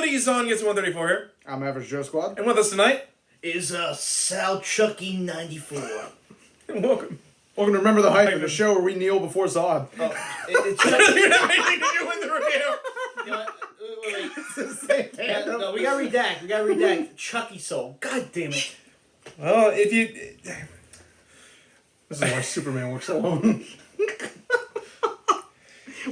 everybody, Zon gets 134 here. I'm Average Joe Squad. And with us tonight is Sal Chucky 94. And welcome. Welcome to Remember the Hyphen, the show where we kneel before Zod. It's You don't have anything to do with the review. You know what? Wait. It's the same tandem. No, we gotta redact. Chucky soul. God damn it. Well, if you... This is why Superman works alone.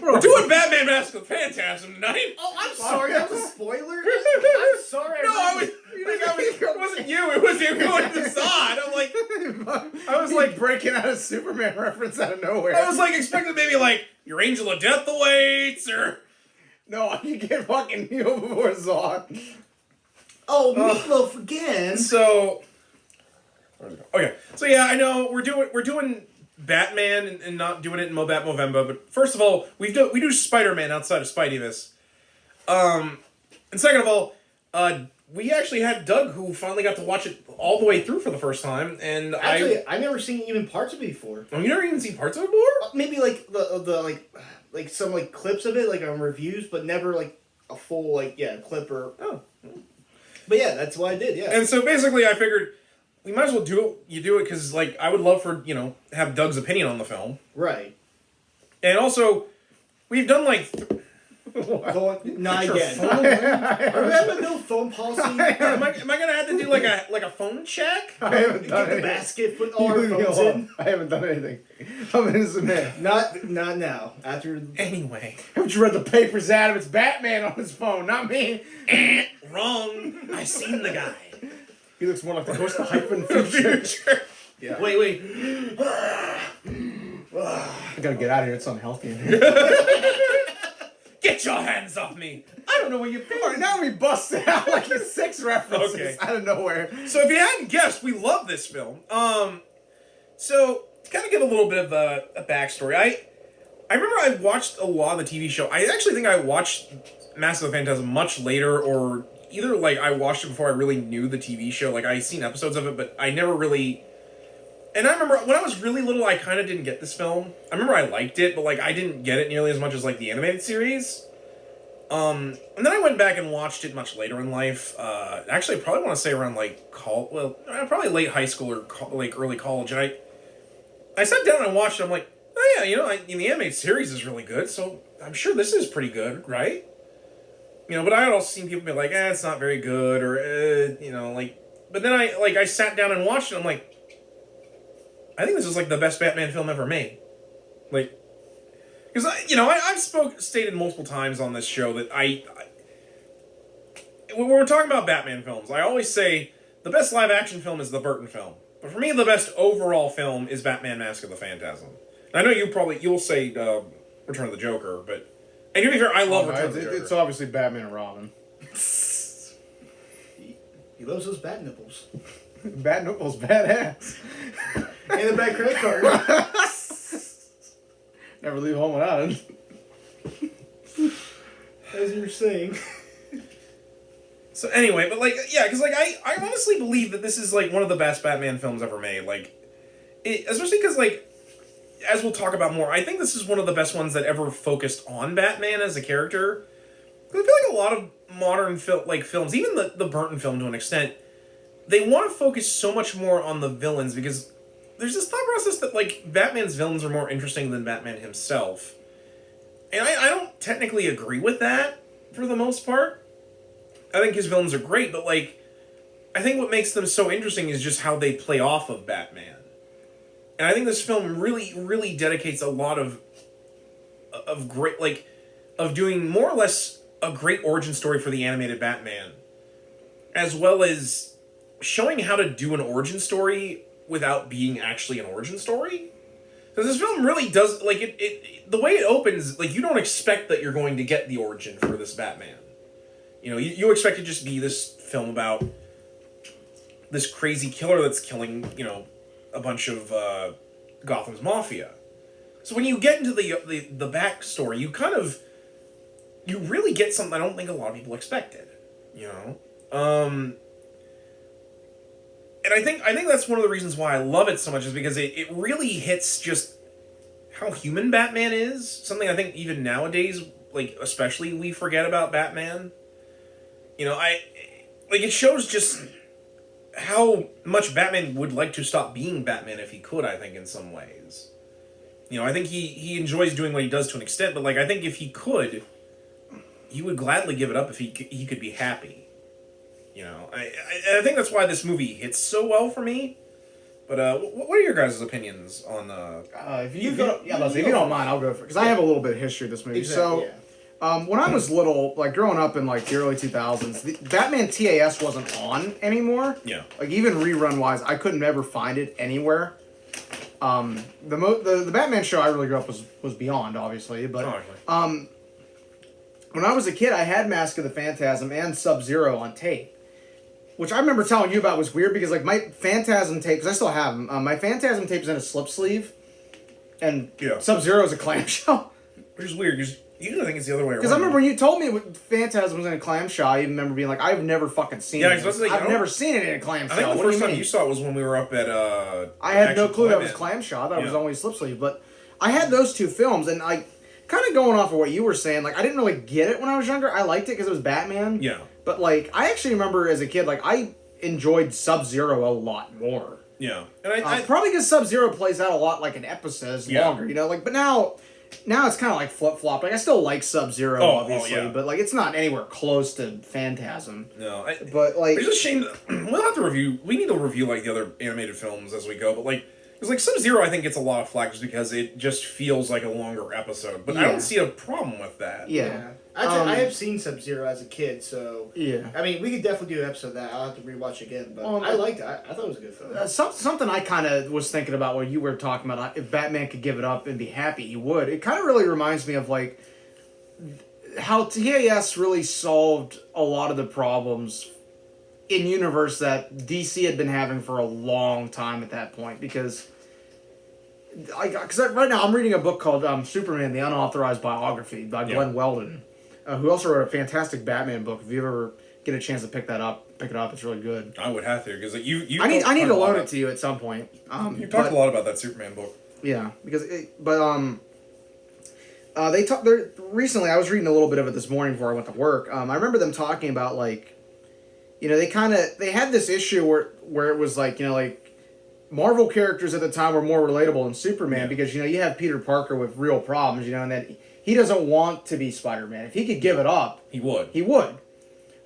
We're doing Batman Mask of Phantasm tonight. Oh, I'm sorry. That was a spoiler. I'm sorry. It wasn't you. It was you going to Zod. I'm like... I was like breaking out a Superman reference out of nowhere. I was like expecting maybe like your Angel of Death awaits or... No, you get fucking kneel before Zod. Oh, Meatloaf again. So... Okay, so yeah, I know we're doing Batman and not doing it in Mobat Movember, but first of all, we do Spider-Man outside of Spidey-ness. And second of all, we actually had Doug who finally got to watch it all the way through for the first time, and actually, I've never seen even parts of it before. Oh, you never even seen parts of it before? Maybe like the like some like clips of it, like on reviews, but never like a full clip or. Oh. But yeah, that's what I did. Yeah. And so basically, I figured we might as well do it. You do it because I would love for have Doug's opinion on the film. Right. And also, we've done Not again. Are we having no phone policy? am I gonna have to do like a phone check? I haven't done Get the anything. basket, put all our Leave me phones alone. in. I haven't done anything. I'm an innocent man. Not now. After Anyway. Haven't you read the papers, Adam? It's Batman on his phone, not me. Wrong. I seen the guy. He looks more like the ghost of Hyphen future. Yeah. wait. I gotta get out of here. It's unhealthy in here. Get your hands off me! I don't know where you've been. All right, now we busted out like his 6 references Okay. out of nowhere. So if you hadn't guessed, we love this film. So to kind of give a little bit of a backstory, I remember I watched a lot of the TV show. I actually think I watched Mask of the Phantasm much later, or either I watched it before I really knew the TV show. I seen episodes of it, but I never really. And I remember when I was really little, I kind of didn't get this film. I remember I liked it, but I didn't get it nearly as much as the animated series. And then I went back and watched it much later in life. Actually, I probably want to say around probably late high school or early college. And I sat down and watched it. I'm like, oh yeah, the animated series is really good, so I'm sure this is pretty good, right? But I had also seen people be like, it's not very good, or But then I sat down and watched it. I'm like, I think this is the best Batman film ever made. Because I've stated multiple times on this show that when we're talking about Batman films, I always say the best live action film is the Burton film. But for me, the best overall film is Batman Mask of the Phantasm. And I know you'll say Return of the Joker, but and to be fair, I love Return of the Joker. It's obviously Batman and Robin. he loves those bat nipples Bat nipples, badass. and the bad credit card. Never leave home without it. As you were saying. So anyway, but because I honestly believe that this is one of the best Batman films ever made. Especially because as we'll talk about more, I think this is one of the best ones that ever focused on Batman as a character. I feel like a lot of modern films, even the Burton film to an extent, they want to focus so much more on the villains because there's this thought process that Batman's villains are more interesting than Batman himself. And I don't technically agree with that for the most part. I think his villains are great, but I think what makes them so interesting is just how they play off of Batman. And I think this film really, really dedicates a lot of great, of doing more or less a great origin story for the animated Batman, as well as showing how to do an origin story without being actually an origin story. Because this film really does, the way it opens, you don't expect that you're going to get the origin for this Batman. You expect it to just be this film about this crazy killer that's killing, a bunch of Gotham's mafia. So when you get into the backstory, you really get something I don't think a lot of people expected. And I think that's one of the reasons why I love it so much is because it really hits just how human Batman is. Something I think even nowadays, especially we forget about Batman. it shows just how much Batman would like to stop being Batman if he could, I think, in some ways. I think he enjoys doing what he does to an extent, but, I think if he could, he would gladly give it up if he could be happy. I think that's why this movie hits so well for me. But what are your guys' opinions on? If you don't mind, I'll go for it because I have a little bit of history of this movie. Exactly, when I was little, growing up in the early 2000s, the Batman TAS wasn't on anymore. Yeah. Even rerun wise, I couldn't ever find it anywhere. The Batman show I really grew up was Beyond, obviously, but when I was a kid, I had Mask of the Phantasm and Sub-Zero on tape. Which I remember telling you about was weird because, my Phantasm tape, because I still have them, my Phantasm tape's in a slip sleeve, and Sub-Zero is a clamshell. Which is weird, because you usually think it's the other way around. Because I remember when you told me Phantasm was in a clamshell, I even remember being like, I've never fucking seen it. I've never seen it in a clamshell. I think the first time you saw it was when we were up at, I had no clue that was clamshell. I thought it was only slip sleeve. But I had those two films, and, kind of going off of what you were saying, I didn't really get it when I was younger. I liked it because it was Batman. Yeah. But, I actually remember as a kid, I enjoyed Sub-Zero a lot more. Yeah. And I probably because Sub-Zero plays out a lot like an episode. It's longer, but now it's kind of flip-flop. I still like Sub-Zero, obviously, but, it's not anywhere close to Phantasm. No. But, it's just a shame that we'll have to review, we need to review, the other animated films as we go, but, because, Sub-Zero, I think, gets a lot of flack just because it just feels like a longer episode. But I don't see a problem with that. Yeah. Actually, I have seen Sub-Zero as a kid, so... Yeah. I mean, we could definitely do an episode of that. I'll have to rewatch again, but I liked it. I thought it was a good film. Something I kind of was thinking about when you were talking about if Batman could give it up and be happy, he would. It kind of really reminds me of, how TAS really solved a lot of the problems in universe that DC had been having for a long time at that point, because right now I'm reading a book called Superman: The Unauthorized Biography by Glenn Weldon, who also wrote a fantastic Batman book. If you ever get a chance to pick it up. It's really good. I would have to, because you. I need to loan it to you at some point. You talked a lot about that Superman book. Yeah, because they talked there recently. I was reading a little bit of it this morning before I went to work. I remember them talking about they had this issue where it was Marvel characters at the time were more relatable than Superman because you have Peter Parker with real problems, and that he doesn't want to be Spider-Man. If he could give it up, he would.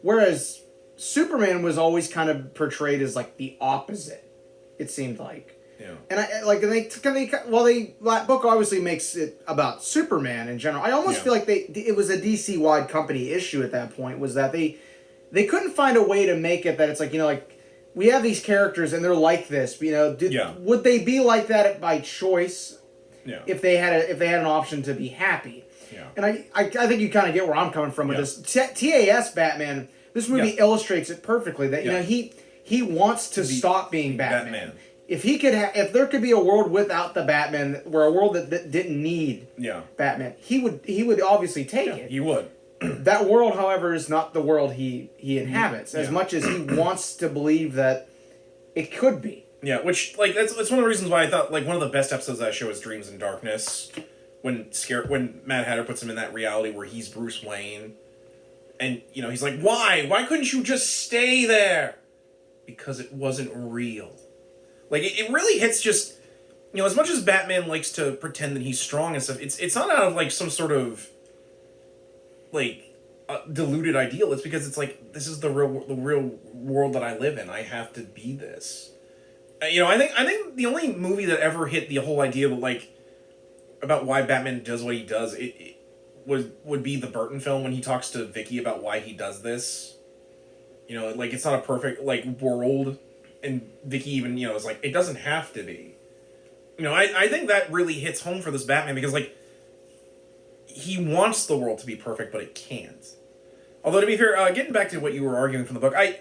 Whereas Superman was always kind of portrayed as the opposite. It seemed like. Yeah. And that book obviously makes it about Superman in general. I almost feel like it was a DC wide company issue at that point, was that they couldn't find a way to make it that it's we have these characters and they're like this. Would they be like that by choice? Yeah. If they had an option to be happy. Yeah. And I think you kind of get where I'm coming from with this. TAS Batman. This movie illustrates it perfectly. That he wants to stop being Batman. If he could, if there could be a world without the Batman, where a world that didn't need Batman, he would obviously take it. He would. That world, however, is not the world he inhabits. As much as he wants to believe that it could be. Yeah, which that's one of the reasons why I thought one of the best episodes of that show is Dreams in Darkness, when Mad Hatter puts him in that reality where he's Bruce Wayne, and he's like, why couldn't you just stay there? Because it wasn't real. It really hits just, as much as Batman likes to pretend that he's strong and stuff, it's not out of some sort of deluded ideal. It's because it's this is the real world that I live in. I have to be this. I think the only movie that ever hit the whole idea of about why Batman does what he does it would be the Burton film when he talks to Vicky about why he does this. It's not a perfect world, and Vicky even is it doesn't have to be. I think that really hits home for this Batman because he wants the world to be perfect, but it can't. Although to be fair, getting back to what you were arguing from the book, I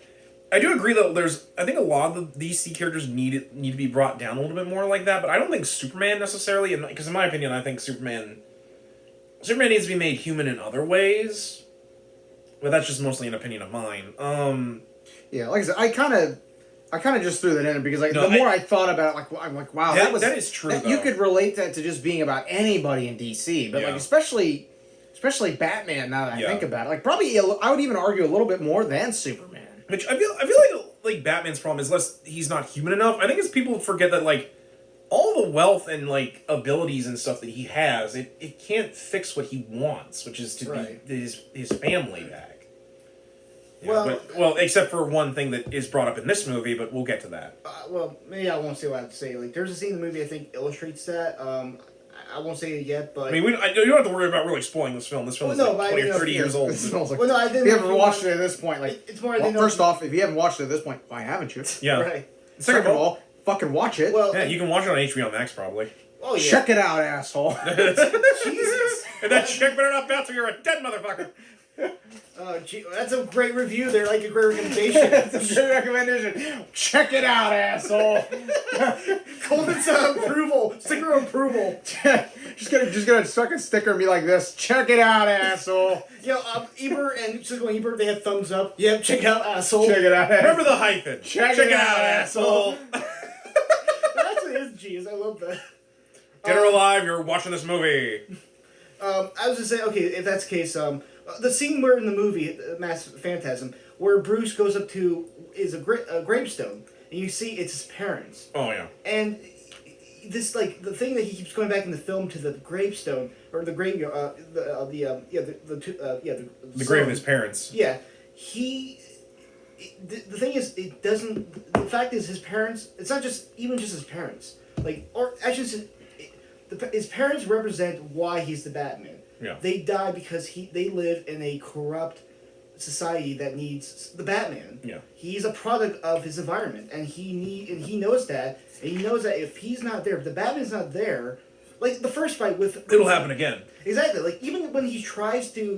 do agree that I think a lot of the DC characters need to be brought down a little bit more like that, but I don't think Superman necessarily, because in my opinion, I think Superman needs to be made human in other ways, but that's just mostly an opinion of mine. Yeah, like I said, I kind of just threw that in because the more I thought about it, I'm like, wow, that is true. You could relate that to just being about anybody in DC, but especially especially Batman. Now that I Yeah. think about it, like probably I would even argue a little bit more than Superman. Which I feel like Batman's problem is less he's not human enough. I think it's people forget that like all the wealth and like abilities and stuff that he has, it can't fix what he wants, which is to Right. be his family back. Yeah, Well- well, except for one thing that is brought up in this movie, but we'll get to that. Well, maybe I won't say what I have to say. Like, there's a scene in the movie I think illustrates that. I won't say it yet, but I mean, you don't have to worry about really spoiling this film. This film Well, is no, like but I 20 or didn't know 30 if- years old. It smells like. well, no, I didn't. If you know haven't if watched it at this point, like it's more. I well, didn't know first off, if you haven't watched it at this point, why haven't you? Yeah. right. Second of all, fucking watch it. Well, Yeah, you can watch it on HBO Max probably. oh yeah. Check it out, asshole. Jesus. And that chick better not bounce or you're a dead motherfucker. Oh, gee, that's a great review there. Like a great recommendation. That's a good recommendation. Check it out, asshole. Coleman's approval. Sticker of approval. just gonna fucking sticker me like this. Check it out, asshole. You know, Ebert and Cisco and Ebert, they had thumbs up. Yep, check it out, asshole. Check it out. Remember the hyphen. Check it out, asshole. That's what his G is. I love that. Get her alive. You're watching this movie. I was gonna say, okay, if that's the case, the scene where in the movie Mass Phantasm, where Bruce goes up to is a gravestone, and you see it's his parents, Oh yeah. and this like the thing that he keeps going back in the film to the gravestone or the graveyard, the grave of his parents. Yeah, the thing is, it doesn't. The fact is, his parents. It's not just even just his parents. Like, or actually, his parents represent why he's the Batman. Yeah. They die because they live in a corrupt society that needs the Batman. Yeah. He's a product of his environment, and he knows that. And he knows that if he's not there, if the Batman's not there, like the first fight with It'll happen again. Exactly. Like even when he tries to,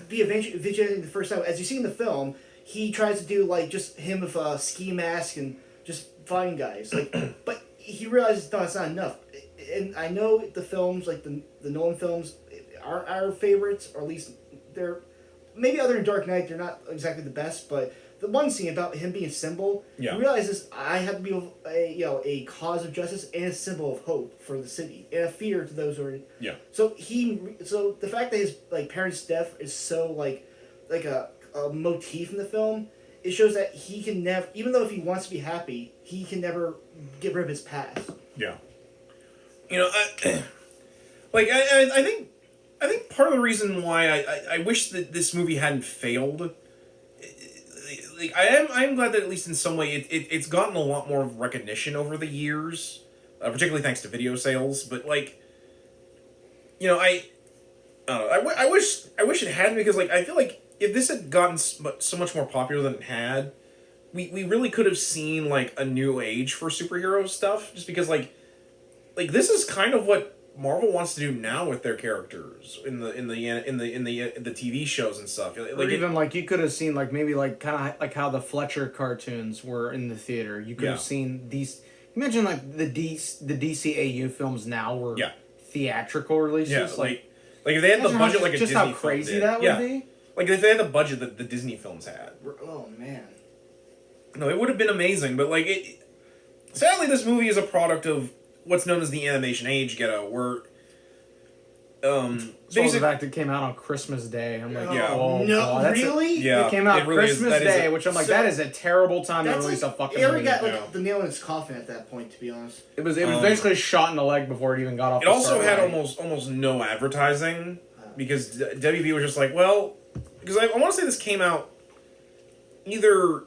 be a vigilante the first time, as you see in the film, he tries to do like just him with a ski mask and just find guys. Like, but he realizes no, it's not enough. And I know the films, like the Nolan films, are our favorites, or at least they're maybe other than Dark Knight. They're not exactly the best, but the one scene about him being a symbol, Yeah. he realizes I have to be a cause of justice and a symbol of hope for the city and a fear to those who are. Yeah. So the fact that his parents' death is so like a motif in the film, it shows that he can never, even though if he wants to be happy, he can never get rid of his past. Yeah. I think part of the reason why I wish that this movie hadn't failed. Like I'm glad that at least in some way it's gotten a lot more recognition over the years, particularly thanks to video sales. But like, I don't know. I wish it hadn't, because like I feel like if this had gotten so much more popular than it had, we really could have seen like a new age for superhero stuff. Just because like this is kind of what Marvel wants to do now with their characters in the TV shows and stuff. Or even like you could have seen like maybe like kind of like how the Fletcher cartoons were in the theater. You could have seen these. Imagine like the DCAU films now were theatrical releases. Yeah, like if they had the budget like a just Disney how crazy film did. that would be. Like if they had the budget that the Disney films had. Oh man. No, it would have been amazing, but like sadly this movie is a product of what's known as the animation age ghetto, where So the fact it came out on Christmas Day, I'm like, Yeah. oh, No, God, that's really? Yeah, it came out really Christmas that is Day, which I'm like, so- that is a terrible time to release a fucking It already movie. got like Yeah. the nail in its coffin at that point, to be honest. It was basically shot in the leg before it even got off. It the also start had line. almost no advertising, because WB was just like, well, because I want to say this came out either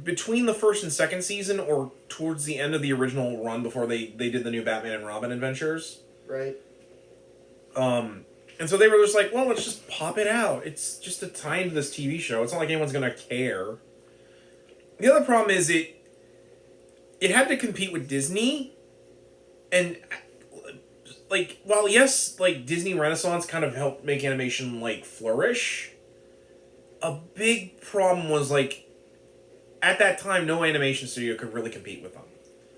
between the first and second season or towards the end of the original run before they did the new Batman and Robin adventures. Right. And so they were just like, well, let's just pop it out. It's just a tie into this TV show. It's not like anyone's going to care. The other problem is it had to compete with Disney. And, like, while yes, like, Disney Renaissance kind of helped make animation, like, flourish, a big problem was, like, at that time, no animation studio could really compete with them.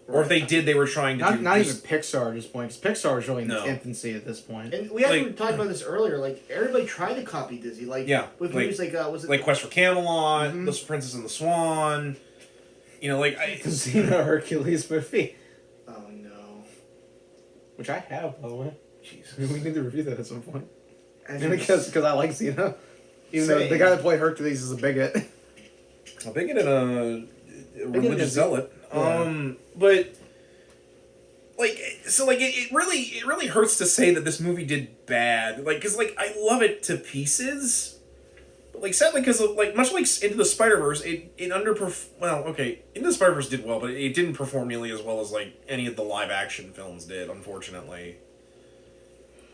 Or if they did, they were trying to not even Pixar at this point, because Pixar is really in No. its infancy at this point. And we actually Like- talked about this earlier. Like everybody tried to copy Disney. Like with like- movies like was it like Quest for Camelot, Mhm. The Princess and the Swan. Like Xena Hercules movie, Oh no. which I have by the way. Jesus. We need to review that at some point. As And you- because I like Cena. Even though the Same. guy that played Hercules is a bigot. A bigot and a religious zealot. Yeah. But like, so like it really hurts to say that this movie did bad. Like, cause like I love it to pieces. But like sadly, because like much like Into the Spider-Verse, it well, okay, Into the Spider-Verse did well, but it didn't perform nearly as well as like any of the live action films did, unfortunately.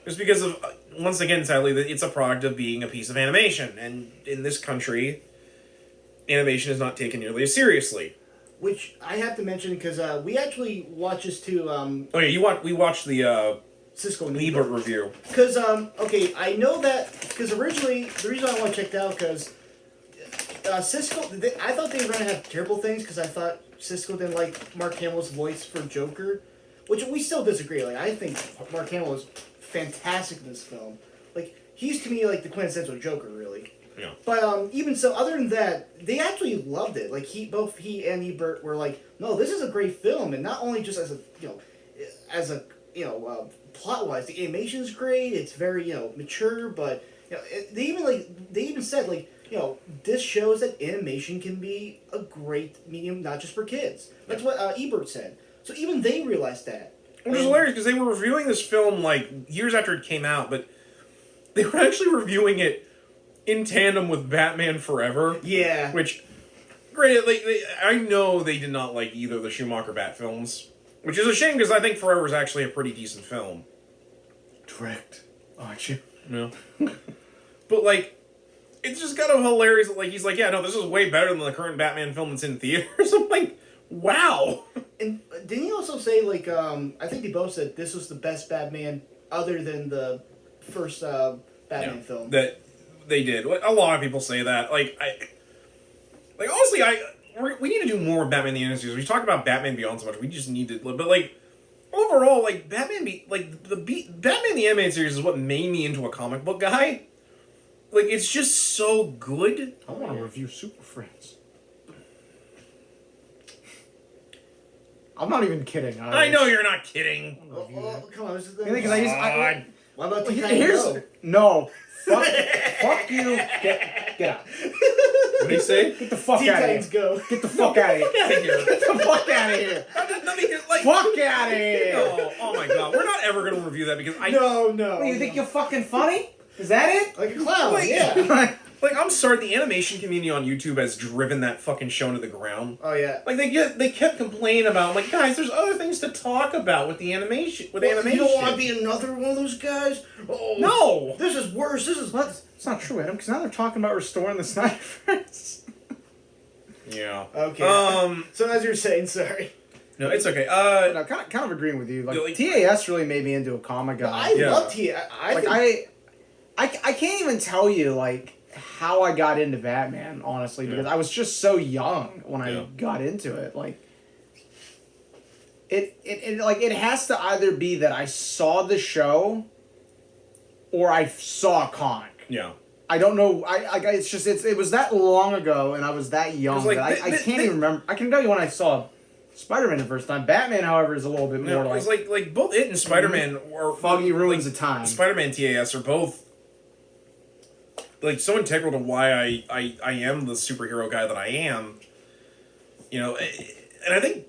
Just because of, once again, sadly, that it's a product of being a piece of animation, and in this country, animation is not taken nearly as seriously. Which I have to mention because we actually watched this too. Oh yeah, we watched the Cisco and Ebert review. Because okay, I know that because originally the reason I want to check it out because Cisco, I thought they were gonna have terrible things because I thought Cisco didn't like Mark Hamill's voice for Joker, which we still disagree. Like I think Mark Hamill is fantastic in this film. Like he's to me like the quintessential Joker, really. Yeah. But even so, other than that, they actually loved it. Like both he and Ebert were like, "No, this is a great film," and not only just as a plot wise, the animation's great. It's very mature, but they even said this shows that animation can be a great medium, not just for kids. That's what Ebert said. So even they realized that. Which is hilarious because they were reviewing this film like years after it came out, but they were actually reviewing it in tandem with Batman Forever. Yeah. Which, granted, I know they did not like either of the Schumacher Bat films, which is a shame because I think Forever is actually a pretty decent film. Direct. Aren't you? No. But like, it's just kind of hilarious that he's like, yeah, no, this is way better than the current Batman film that's in theaters. I'm like, wow. And didn't he also say I think they both said this was the best Batman other than the first Batman film. That they did. A lot of people say that. Honestly, we need to do more of Batman the Animated Series. We talk about Batman Beyond so much. We just need to, but overall, Batman the Animated Series is what made me into a comic book guy. It's just so good. I want to review Super Friends. I'm not even kidding. I know you're not kidding. Come on, this is the. Because What about the here's no. Fuck you. Get out. What do you say? Get the fuck Teen out of Titans here. go. Get the fuck out of here. Get the fuck out of here. Fuck out of here. Oh my god, we're not ever gonna review that because No. You think you're fucking funny? Is that it? like a clown? Yeah. I'm sorry, the animation community on YouTube has driven that fucking show to the ground. Oh yeah. They kept complaining about guys, there's other things to talk about with the animation. Animation, You don't want to be another one of those guys? Oh no. This is worse. This is. It's not true, Adam, because now they're talking about restoring the Snyderverse. Yeah. Okay. So as you're saying, sorry. No, it's okay. No, kind of agreeing with you. TAS really made me into a comic guy. I love T. I can't even tell you how I got into Batman, honestly, because I was just so young when I got into it. It has to either be that I saw the show or I saw a comic. Yeah. I don't know. It was that long ago, and I was that young that I can't even remember. I can tell you when I saw Spider-Man the first time. Batman, however, is a little bit more it's both it and Spider-Man are Foggy Ruins of Time. Spider-Man TAS are both so integral to why I am the superhero guy that I am. And I think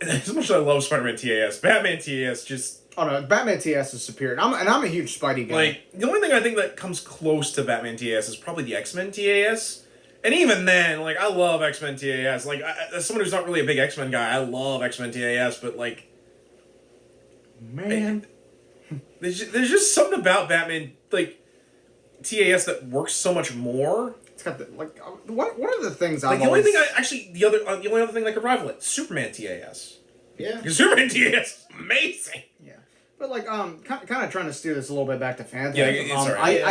as much as I love Spider-Man TAS, Batman TAS just. Oh no, Batman TAS is superior. I'm a huge Spidey guy. The only thing I think that comes close to Batman TAS is probably the X-Men TAS. And even then, I love X-Men TAS. As someone who's not really a big X-Men guy, I love X-Men TAS, but man, there's just something about Batman TAS that works so much more. It's got the one of the things the only other thing that could rival it, Superman TAS. Yeah. Because Superman TAS is amazing. Yeah, but kind of trying to steer this a little bit back to Phantasm. Yeah, it's alright.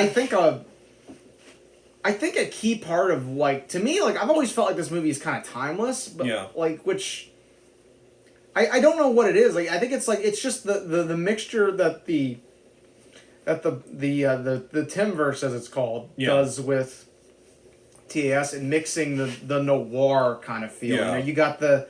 I think a key part of to me I've always felt like this movie is kind of timeless, but which I don't know what it is. I think it's just the mixture that the Timverse, as it's called, does with TAS and mixing the noir kind of feel. Yeah. You got the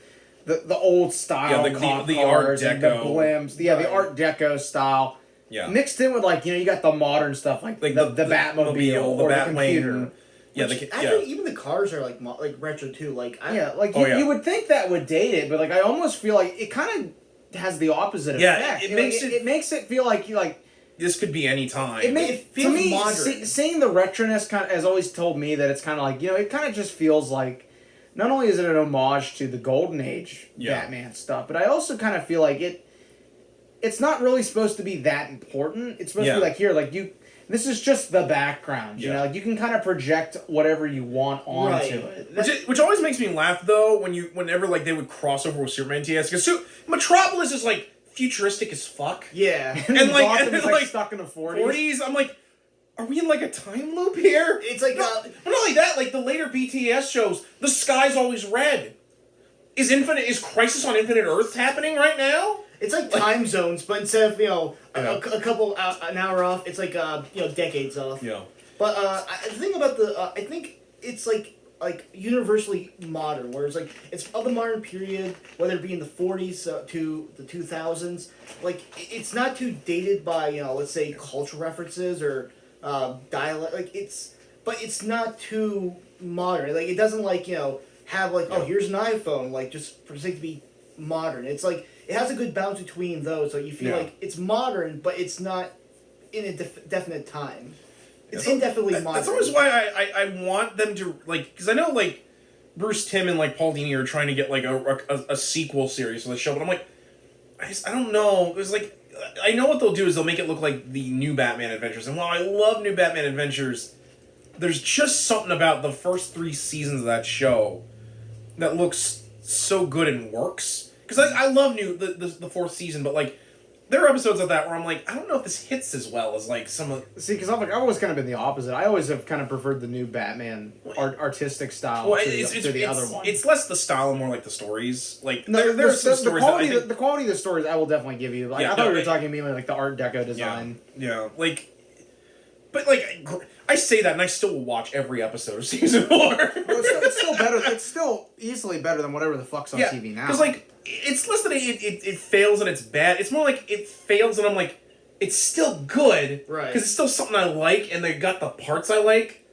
old style, the cop Art cars and the Deco. blimps, the Art Deco style, Yeah. Mixed in with like you got the modern stuff like the Batmobile or the computer. Yeah, actually even the cars are like retro too. Like you would think that would date it, but like I almost feel like it kind of has the opposite effect. It makes it feel like you like this could be any time. It feels to me, modern. Seeing the retroness kind of has always told me that it's kind of like it kind of just feels like not only is it an homage to the Golden Age Batman stuff, but I also kind of feel like it's not really supposed to be that important. It's supposed to be like here, like this is just the background, you know. Like you can kind of project whatever you want onto it. Which always makes me laugh though whenever like they would cross over with Superman TS because Metropolis is like futuristic as fuck. Yeah, and Gotham is like stuck in the 40s. I'm like, are we in like a time loop here? It's like not only that, like the later BTS shows, the sky's always red. Is Crisis on Infinite Earths happening right now? It's like time zones, but instead of a couple an hour off, it's like decades off. Yeah. But the thing about I think it's like universally modern, whereas like it's of the modern period, whether it be in the 40s to the 2000s. Like it's not too dated by let's say cultural references or dialect. Like but it's not too modern. Like it doesn't have here's an iPhone just for the sake to be modern. It's like it has a good balance between those, so you feel like it's modern, but it's not in a definite time. It's indefinitely modern. That's always why I want them to because I know Bruce Timm and Paul Dini are trying to get a sequel series for the show, but I'm like I don't know. It was I know what they'll do is they'll make it look like the new Batman Adventures, and while I love new Batman Adventures, there's just something about the first 3 seasons of that show that looks so good and works. Because I love the 4th season, but there are episodes of that where I'm like, I don't know if this hits as well as some of. See, because I've always kind of been the opposite. I always have kind of preferred the new Batman artistic style to the other one. It's less the style and more like the stories. There are some stories the quality of the stories I will definitely give you. I thought we were talking mainly the Art Deco design. Yeah. But I say that and I still will watch every episode of season 4. Well, it's still better. It's still easily better than whatever the fuck's on TV now. Because it's less that it fails and it's bad. It's more like it fails and I'm like, it's still good, right? Because it's still something I like and they got the parts I like.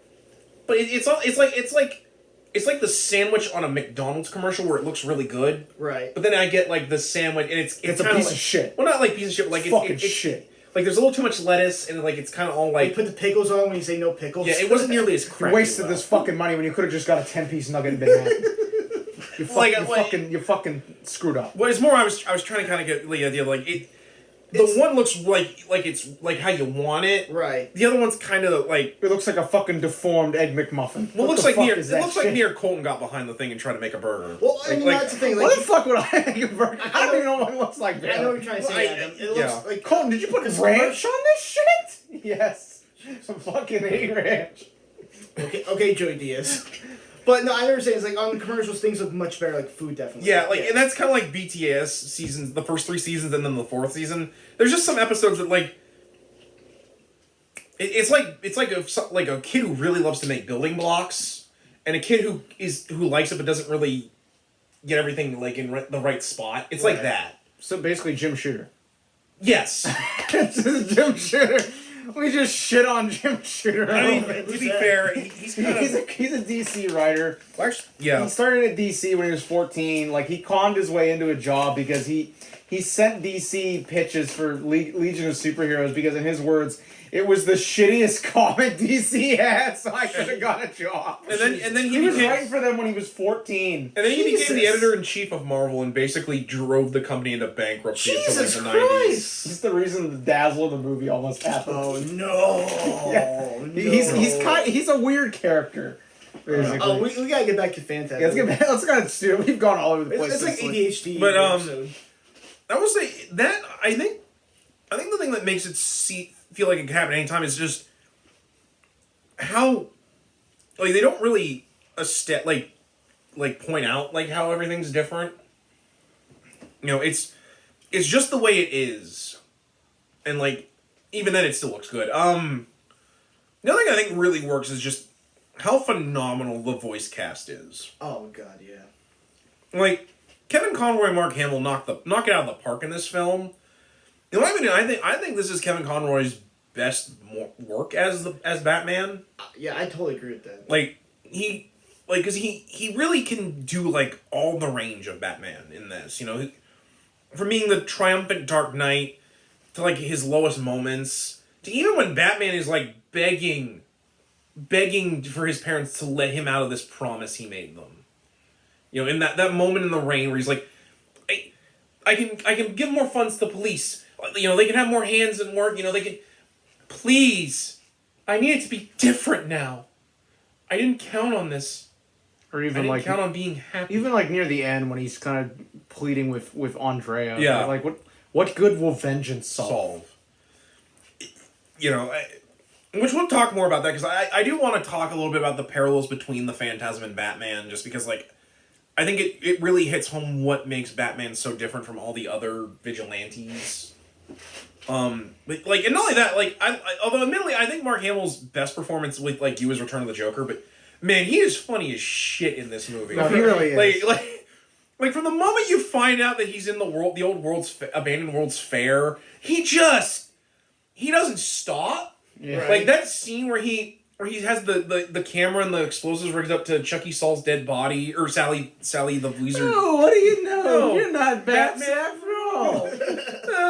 But it's like the sandwich on a McDonald's commercial where it looks really good, right? But then I get the sandwich and it's a piece of shit. Well, not piece of shit, but it's shit. There's a little too much lettuce, and it's kind of all You put the pickles on when you say no pickles. Yeah, it wasn't nearly as crappy. You wasted this fucking money when you could have just got a 10-piece nugget and been happy. You fucking screwed up. Well, it's more I was trying to kind of get the idea the one looks like it's how you want it. Right. The other one's kind of it looks like a fucking deformed Egg McMuffin. Well, it looks like Near Colton got behind the thing and tried to make a burger. Well, I mean, that's the thing. What the fuck would I make a burger? I don't even know what it looks like. I know what you're trying to say, Adam. It looks like Colton, did you put ranch on this shit? Yes. Some fucking hate ranch. Okay, Joey Diaz. But no, I understand. It's on the commercials, things look much better, food definitely. Yeah, and that's kind of like BTS seasons, the first 3 seasons, and then the 4th season. There's just some episodes that it's like a kid who really loves to make building blocks, and a kid who likes it but doesn't really get everything in the right spot. It's like that. So basically, Jim Shooter. Yes. Jim Shooter. We just shit on Jim Shooter. I mean, to be fair, he's a DC writer. Yeah. He started at DC when he was 14. He conned his way into a job because he sent DC pitches for Legion of Superheroes because, in his words, it was the shittiest comic DC had, so I could have got a job. And then he was writing for them when he was 14. And then he became the editor-in-chief of Marvel and basically drove the company into bankruptcy until the 90s. He's the reason the Dazzler the movie almost happened. Oh no! Yeah. No. He's a weird character. Basically. We gotta get back to Phantasm. Yeah, let's get We've gone all over the place. It's like ADHD. But I will say that I think the thing that makes it feel like it can happen anytime is just how they don't really point out how everything's different. It's just the way it is, and even then it still looks good. The other thing I think really works is just how phenomenal the voice cast is. Oh god, yeah. Kevin Conroy and Mark Hamill knock it out of the park in this film. In my opinion, I think this is Kevin Conroy's best work as Batman. Yeah, I totally agree with that. Because he really can do like all the range of Batman in this. You know, from being the triumphant Dark Knight to like his lowest moments to even when Batman is like begging for his parents to let him out of this promise he made them. You know, in that moment in the rain where he's like, I can give more funds to the police. You know, they can have more hands and work. You know, they can. Please, I need it to be different now. I didn't count on this. Or I even didn't like count on being happy. even like near the end when he's kind of pleading with Andrea. Yeah. Like what good will vengeance solve? You know, which we'll talk more about that because I do want to talk a little bit about the parallels between the Phantasm and Batman, just because like I think it really hits home what makes Batman so different from all the other vigilantes. But like, and not only that, like, although admittedly, I think Mark Hamill's best performance with like you is Return of the Joker, but man, he is funny as shit in this movie. No, he really is. Like from the moment you find out that he's in the old abandoned world's fair, he doesn't stop. Yeah. Right. Like that scene where he has the camera and the explosives rigged up to Chucky Saul's dead body, or Sally the Weezer. Oh, what do you know? No. You're not Batman after all.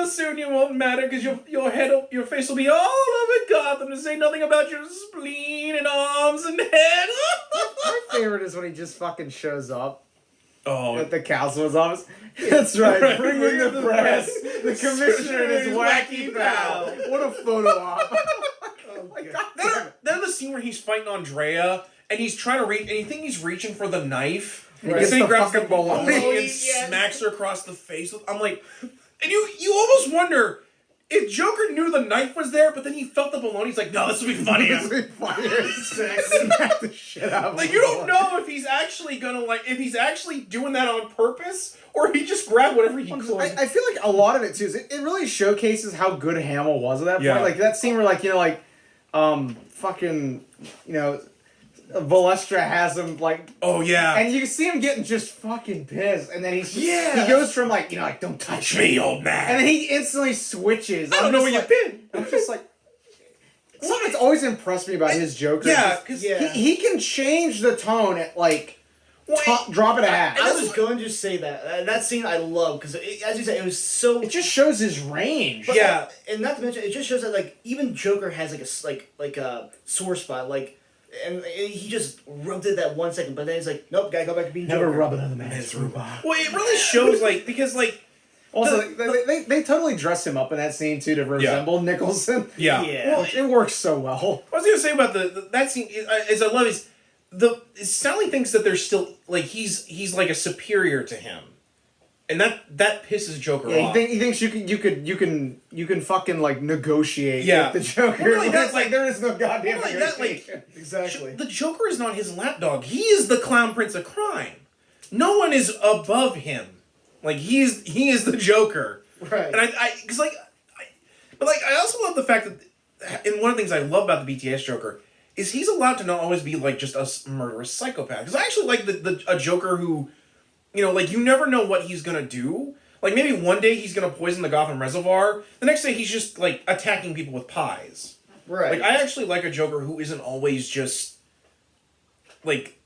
Soon you won't matter because your face will be all over Gotham, to say nothing about your spleen and arms and head. My favorite is when he just fucking shows up Oh, at the council's office. That's right. Bring in the press. The commissioner and his wacky pal. What a photo op. then the scene where he's fighting Andrea and he's trying to reach, and you think he's reaching for the knife. Right. And Gets then he the grabs the fucking bologna. bologna and Yes. smacks her across the face. I'm like, and you almost wonder if Joker knew the knife was there, but then he felt the bologna. He's like, no, this will be funny. Smack the shit out of Like him. you don't know if he's actually doing that on purpose or he just grabbed whatever he could. I feel like a lot of it too is it really showcases how good Hamill was at that point. Yeah. Like that scene where fucking, you know, Valestra has him like, Oh yeah. and you see him getting just fucking pissed, and then he goes from like, you know, like don't touch me, old man. and then he instantly switches. I don't know where you've been. I'm just like, something that's always impressed me about his Joker. Yeah, is because he can change the tone at like drop it a hat. I was going to just say that scene I love because as you said, it was so. It just shows his range. But, Yeah. and not to mention, it just shows that like even Joker has like a sore spot, like, and he just rubbed it that 1 second, but then he's like, nope, gotta go back to being Never Joker. rub another man's rhubarb. well, it really shows like because like Also, they totally dress him up in that scene too to resemble Nicholson. yeah. Yeah. Well, it works so well. What I was gonna say about that scene is I love is Sally thinks that there's still like he's like a superior to him, and that pisses Joker off. He thinks you can fucking like negotiate Yeah. with the Joker. Well, really, It's that's like there is no goddamn Well, like that, negotiation. Exactly. The Joker is not his lapdog. He is the clown prince of crime. No one is above him. Like he is the Joker. Right. And I also love the fact that, and one of the things I love about the BTS Joker is he's allowed to not always be like just a murderous psychopath. Because I actually like a Joker who, you know, like you never know what he's gonna do. Like maybe one day he's gonna poison the Gotham Reservoir. The next day he's just like attacking people with pies. Right. Like I actually like a Joker who isn't always just like,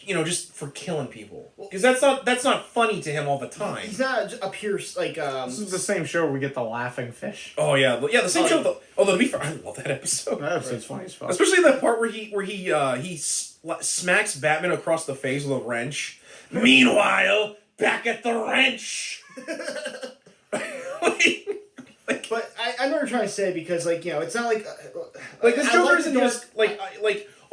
you know, just for killing people. Because that's not funny to him all the time. He's not a pure like. This is the same show where we get the laughing fish. Oh yeah, the same show. Although to be fair, I love that episode. That episode's funny as fuck. Especially the part where he smacks Batman across the face with a wrench. Meanwhile, back at the wrench. But I know what you're trying to say because like you know it's not like this Joker isn't just like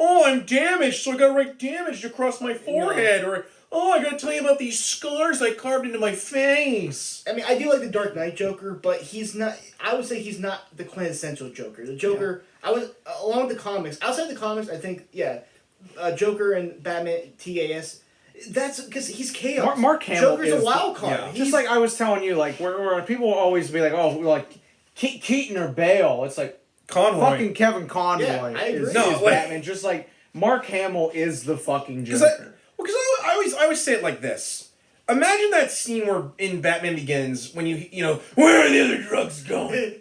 oh I'm damaged so I gotta write damaged across my forehead or oh I gotta tell you about these scars I carved into my face. I mean, I do like the Dark Knight Joker, but he's not. I would say he's not the quintessential Joker. The Joker, I was along with the comics. Outside the comics, I think Joker and Batman TAS. That's because he's chaos. Mark Hamill Joker's is a wild card. yeah. He's Just like I was telling you, like where people will always be like, oh, like Keaton or Bale. It's like Conroy. fucking Kevin Conroy Yeah, I agree. is No, like- Batman. Just like Mark Hamill is the fucking Joker. Because I always say it like this. imagine that scene where in Batman Begins when you know, where are the other drugs going?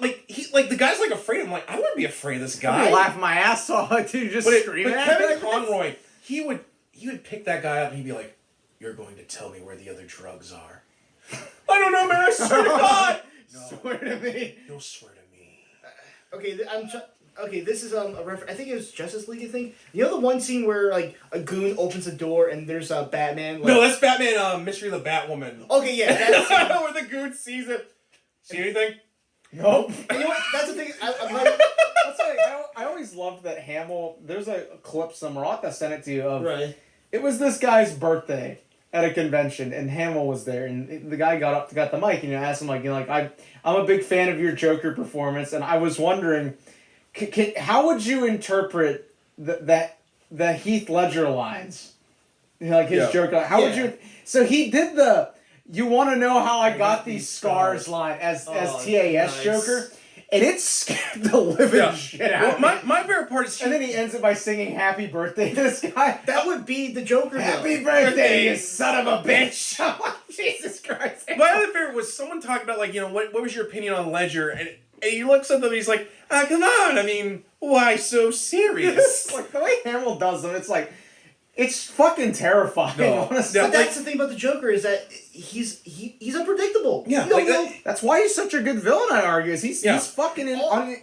Like the guy's like afraid. I'm like, I wouldn't be afraid of this guy. I'd laugh my ass off, dude. Just scream but at Kevin him. Conroy, he would pick that guy up and he'd be like, "You're going to tell me where the other drugs are." I don't know, man. I swear to God. No. Swear to me. You'll swear to me. Okay, this is a reference. I think it was Justice League. I think you know the one scene where like a goon opens a door and there's a Batman. Like, No, that's Batman. Mystery of the Batwoman. Okay, yeah, that's where the goon sees it. See anything? Nope. you know what? That's the thing. I'm like, That's like, I always loved that Hamill. There's a clip somewhere. I'll have to send it to you. Of, right. It was this guy's birthday at a convention, and Hamill was there, and the guy got the mic, and asked him like, I'm a big fan of your Joker performance, and I was wondering, how would you interpret the Heath Ledger lines, like his Joker? How would you? So he did the. You want to know how I got these scars line as TAS nice. Joker, and it scared the living shit out of me. My favorite part is And then he ends it by singing "Happy Birthday" to this guy. That would be the Joker. Happy birthday, you son of a bitch! Jesus Christ! My other favorite was someone talking about like, you know, what was your opinion on Ledger, and he looks at them and he's like, come on, I mean, why so serious? Like the way Hamill does them, it's like. It's fucking terrifying, honestly. But that's the thing about the Joker is that he's unpredictable. Yeah, You don't know. That's why he's such a good villain. I argue is he's fucking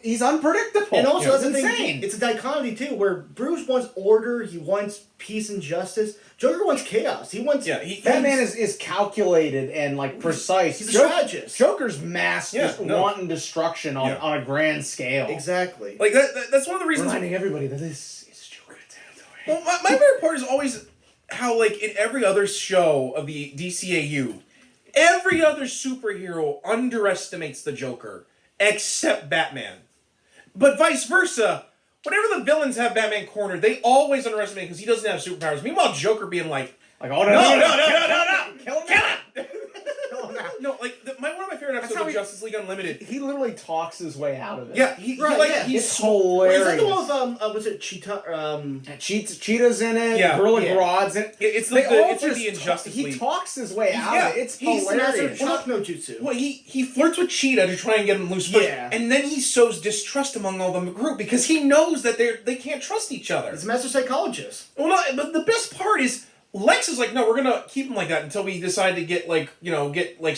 he's unpredictable. And also that's the insane. thing. It's a dichotomy too, where Bruce wants order, he wants peace and justice. Joker wants chaos. He wants. Yeah, Batman is calculated and like precise. He's a strategist. Joker's mass just no. wanting destruction on a grand scale. Exactly. Like that's one of the reasons. Reminding everybody that this is Joker territory. Well, my favorite part is always how, like, in every other show of the DCAU, every other superhero underestimates the Joker, except Batman. But vice versa, whenever the villains have Batman cornered, they always underestimate him because he doesn't have superpowers. Meanwhile, Joker being like, oh no, kill him now. No, like, one of my favorite episodes of Justice League Unlimited. He literally talks his way out of it. Yeah, He's It's hilarious. Is that the one with was it Cheetah? Cheetah's in it. Yeah. Gorilla Yeah. Grodd's in it. It's They all it's like just the Injustice League. He talks his way out Yeah, of it. It's He's the master of hilarious. shock no jutsu. Well, he flirts with Cheetah to try and get him loose first, Yeah. and then he sows distrust among all the group because he knows that they can't trust each other. He's a master psychologist. Well, no, but the best part is Lex is like, no, we're gonna keep him like that until we decide to get like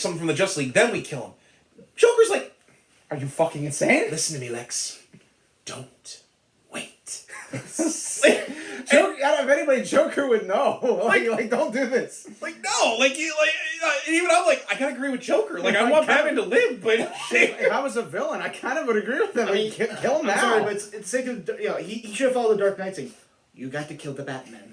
something from the Justice League. Then we kill him. Joker's like, Are you fucking insane? listen to me, Lex. Don't wait. Out of anybody, Joker would know. Like, don't do this. Like no, even I'm like, I gotta agree with Joker. Like I want Batman to live, but If I was a villain, I kind of would agree with him. I mean, kill him now. I'm sorry, but it's sake of he should have followed the Dark Knight saying, "You got to kill the Batman."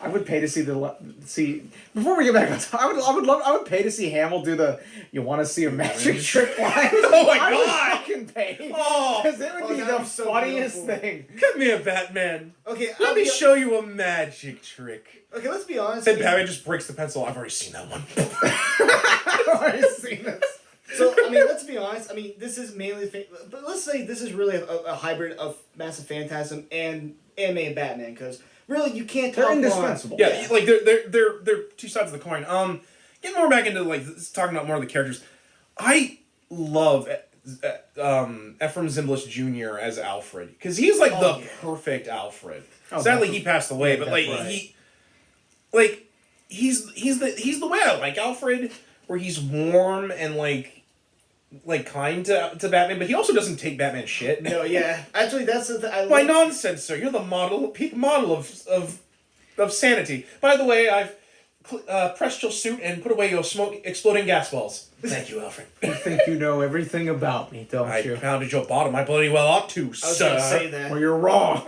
I would pay to see before we get back on top. I would pay to see Hamill do the "You want to see a magic trick" line. Oh my I would God! fucking pay. Oh, Because it would be that the was so funniest beautiful. thing. come here, Batman. Okay, Let me show you a magic trick. Okay, let's be honest. Then Batman just breaks the pencil. I've already seen that one. I've already seen this. So, I mean, let's be honest. I mean, this is mainly... but let's say this is really a hybrid of Massive Phantasm and anime and Batman, because really, you can't talk They're on- indispensable. Yeah, like they're two sides of the coin. Getting more back into talking about more of the characters. I love Ephraim Zimbalist Jr. as Alfred because he's like the perfect Alfred. Sadly, he passed away, but like right. he's the way I like Alfred, where he's warm and like kind to Batman, but he also doesn't take Batman shit. No, yeah. Actually, that's the thing. Why nonsense, sir? You're the peak model of sanity. By the way, I've pressed your suit and put away your exploding gas balls. Thank you, Alfred. You think you know everything about me, don't I you? pounded your bottom. I bloody well ought to, I was sir. going to say that. Well, you're wrong.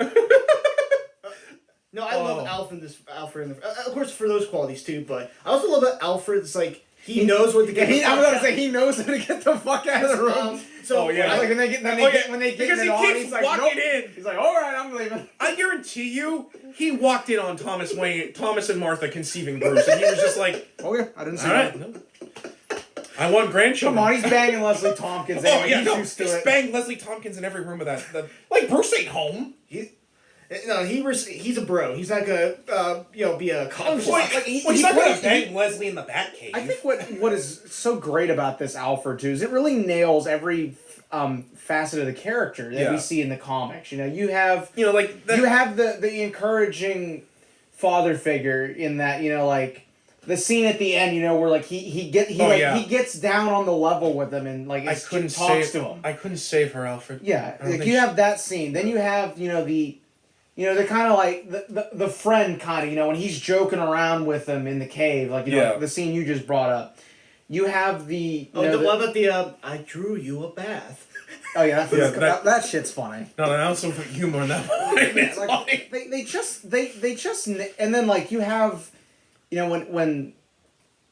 No, I love Alfred in the... of course, for those qualities, too, but I also love that Alfred's, like, he knows what to get the I fuck was gonna out. say he knows how to get the fuck out of the room. So, Oh, yeah. Like when they get because in he the keeps he's like, walking nope. in. He's like, all right, I'm leaving. I guarantee you, he walked in on Thomas and Martha conceiving Bruce, and he was just like, Okay, I didn't see all that. right, no. I want grandchildren. Come on, he's banging Leslie Tompkins. Oh, yeah, he's no, used to he's it. banged Leslie Tompkins in every room of that. Like, Bruce ain't home. No, he's a bro. He's not gonna be a cop. He's not gonna bang Leslie in the Batcave. I think what is so great about this Alfred too is it really nails every facet of the character that we see in the comics. You know, you have you have the encouraging father figure in that, you know, like the scene at the end, you know, where like he gets down on the level with him and like talks to him. I couldn't save her, Alfred. Yeah, like you have that scene. Then you have the kind of like the friend kind of, you know, when he's joking around with him in the cave, like, you know, the scene you just brought up. You have the... what about the, I drew you a bath? Oh, yeah, that shit's funny. No, that was some humor in that one. It's like, funny. They just... And then, like, you have... You know,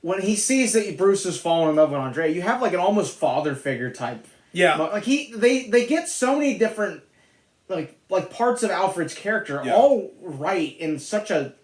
when he sees that Bruce is falling in love with Andrea, you have, like, an almost father figure type. Yeah. Like, they get so many different... Like parts of Alfred's character all right in such a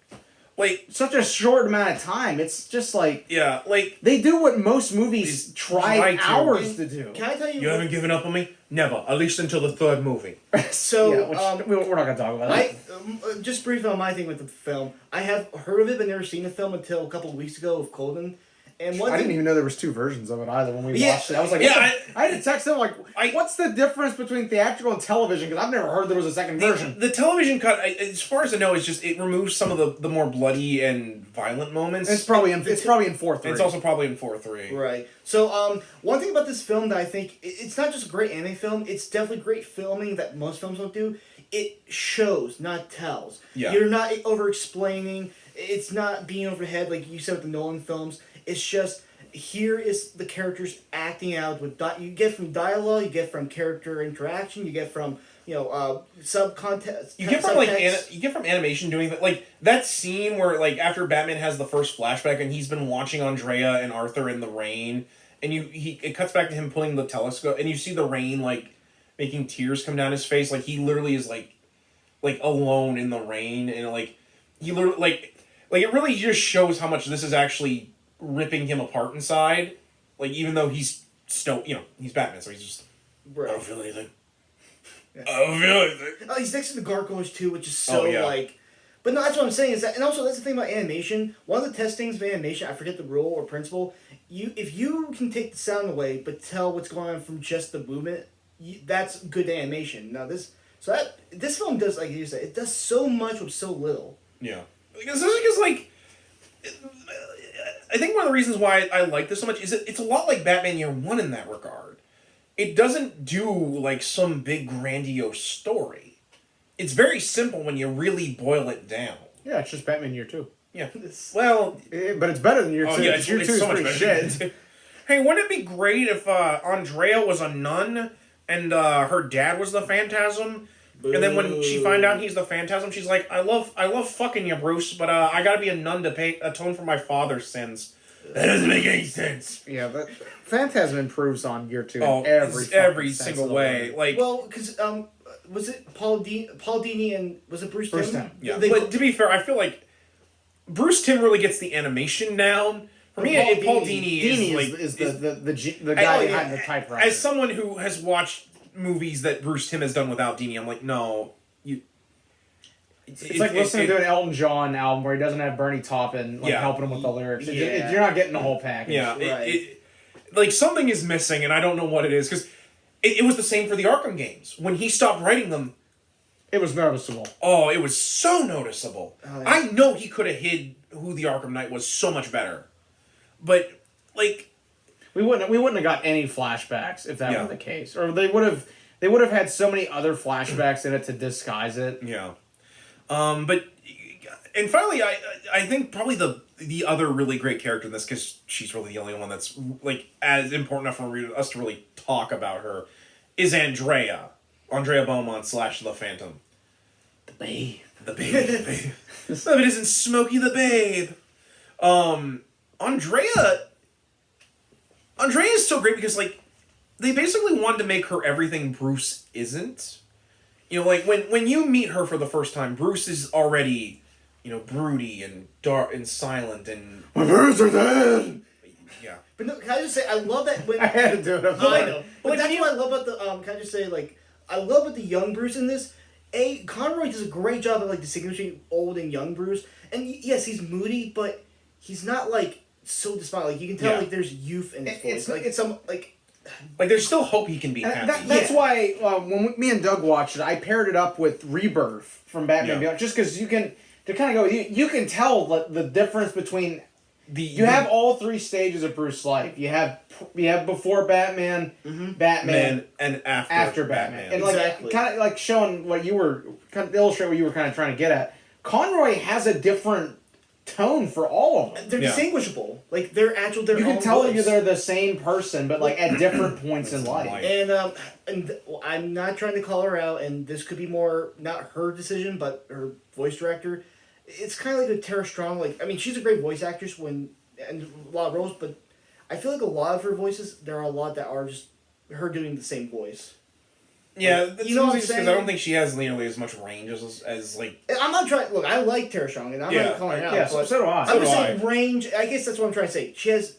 short amount of time. It's just like they do what most movies try hours to do. Can I tell you? You haven't given up on me? Never. At least until the third movie. So we're not gonna talk about that. Just briefly on my thing with the film. I have heard of it but never seen the film until a couple of weeks ago with Colden. And I didn't even know there was two versions of it either when we watched it. I was like, I had to text him like, what's the difference between theatrical and television? Because I've never heard there was a second version. The television cut, as far as I know, is just it removes some of the more bloody and violent moments. It's probably in 4:3. It's also probably in 4:3. Right. So one thing about this film that I think it's not just a great anime film. It's definitely great filming that most films don't do. It shows, not tells. Yeah. You're not over explaining. It's not being overhead like you said with the Nolan films. It's just, here is the characters acting out with you get from dialogue, you get from character interaction, you get from subcontext. You get from animation doing that, like that scene where like after Batman has the first flashback and he's been watching Andrea and Arthur in the rain, and it cuts back to him pulling the telescope and you see the rain like making tears come down his face, like he literally is like alone in the rain, and like he literally like it really just shows how much this is actually ripping him apart inside, like even though he's he's Batman, so he's just I don't feel anything. I don't feel anything. Oh, he's next to the gargoyles too, which is so like. But no, that's what I'm saying is that, and also that's the thing about animation. One of the testings of animation, I forget the rule or principle. If you can take the sound away but tell what's going on from just the movement, that's good animation. Now this film does, like you said, it does so much with so little. Yeah, because like. I think one of the reasons why I like this so much is it's a lot like Batman Year One in that regard. It doesn't do like some big grandiose story. It's very simple when you really boil it down. Yeah, it's just Batman Year 2. Yeah. Well, but it's better than Year 2. Yeah, Year 2 is so much pretty better. shit. Hey, wouldn't it be great if Andrea was a nun and her dad was the Phantasm? Boo. And then when she find out he's the Phantasm, she's like, I love fucking you, Bruce, but I gotta be a nun to atone for my father's sins. That doesn't make any sense. Yeah, but Phantasm improves on Year 2 in every single way. Like, well, because was it Paul Dini and was it Bruce Timm? Yeah, but to be fair, I feel like Bruce Timm really gets the animation down. For me, Paul Dini is the guy behind the typewriter. As someone who has watched movies that Bruce Timm has done without Dini, I'm like, no, you. It's like listening to an Elton John album where he doesn't have Bernie Taupin helping him with the lyrics. You're not getting the whole package. Yeah, right. Like something is missing, and I don't know what it is, because it was the same for the Arkham games. When he stopped writing them, it was noticeable. Oh, it was so noticeable. Oh, yeah. I know he could have hid who the Arkham Knight was so much better, but like. We wouldn't have got any flashbacks if that were the case, or they would have had so many other flashbacks in it to disguise it. Yeah, and finally, I think probably the other really great character in this, because she's really the only one that's like as important enough for us to really talk about her, is Andrea Beaumont / the Phantom. The Babe. No, it isn't Smokey the Babe. Andrea is so great because, like, they basically wanted to make her everything Bruce isn't. You know, like, when you meet her for the first time, Bruce is already, broody and dark and silent and... My parents are dead! Yeah. But no, can I just say, I love that when... I had to do it. I know. But that's what I love about the... can I just say, like, I love with the young Bruce in this, Conroy does a great job of like distinguishing old and young Bruce. And yes, he's moody, but he's not like so despondent. Like you can tell, like there's youth in his voice. It's some like there's still hope he can be happy. That's why when me and Doug watched it, I paired it up with Rebirth from Batman Beyond, just because you can to kind of go. You can tell the difference between you have all three stages of Bruce's life. You have before Batman, Batman, and after Batman. And like kind of like showing what you were kind of illustrate what you were kind of trying to get at. Conroy has a different tone for all of them. They're distinguishable. Like they're actual. You can tell that they're the same person, but like at different points in life. And I'm not trying to call her out, and this could be more not her decision, but her voice director. It's kind of like with Tara Strong. Like I mean, she's a great voice actress and a lot of roles, but I feel like a lot of her voices, there are a lot that are just her doing the same voice. Yeah, like, you know what I'm saying? Because I don't think she has nearly as much range as like. I'm not trying. Look, I like Tara Strong, and I'm not calling her out. Yeah, so do I. I'm just saying range. I guess that's what I'm trying to say. She has.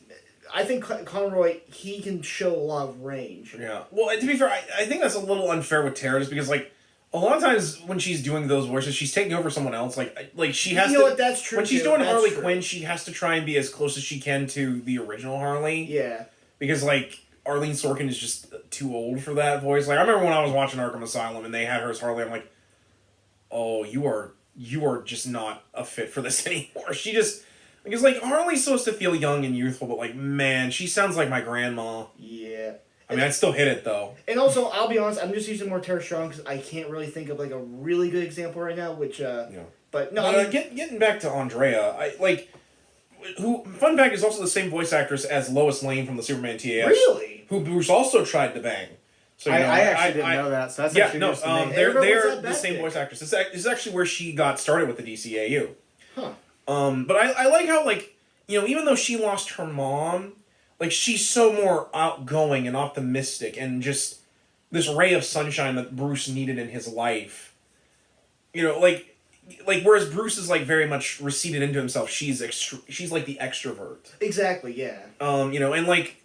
I think Conroy, he can show a lot of range. Yeah. Well, to be fair, I think that's a little unfair with Tara, just because like a lot of times when she's doing those voices, she's taking over someone else. Like she has to. You know what? That's true. When she's doing Harley Quinn, she has to try and be as close as she can to the original Harley. Yeah. Because like. Arlene Sorkin is just too old for that voice. Like I remember when I was watching Arkham Asylum and they had her as Harley. I'm like, oh, you are just not a fit for this anymore. She just because like Harley's supposed to feel young and youthful, but like man, she sounds like my grandma. Yeah. I mean, I'd still hit it though. And also, I'll be honest, I'm just using more Tara Strong because I can't really think of like a really good example right now. Which but no, I mean, getting back to Andrea, who fun fact is also the same voice actress as Lois Lane from the Superman TAS. Really? Who Bruce also tried to bang. So I actually didn't know that. So that's actually news to me. They're the same voice actress. This is actually where she got started with the DCAU. Huh. But I like how like even though she lost her mom, like she's so more outgoing and optimistic and just this ray of sunshine that Bruce needed in his life. Like whereas Bruce is like very much receded into himself, she's like the extrovert. Exactly. Yeah. And like.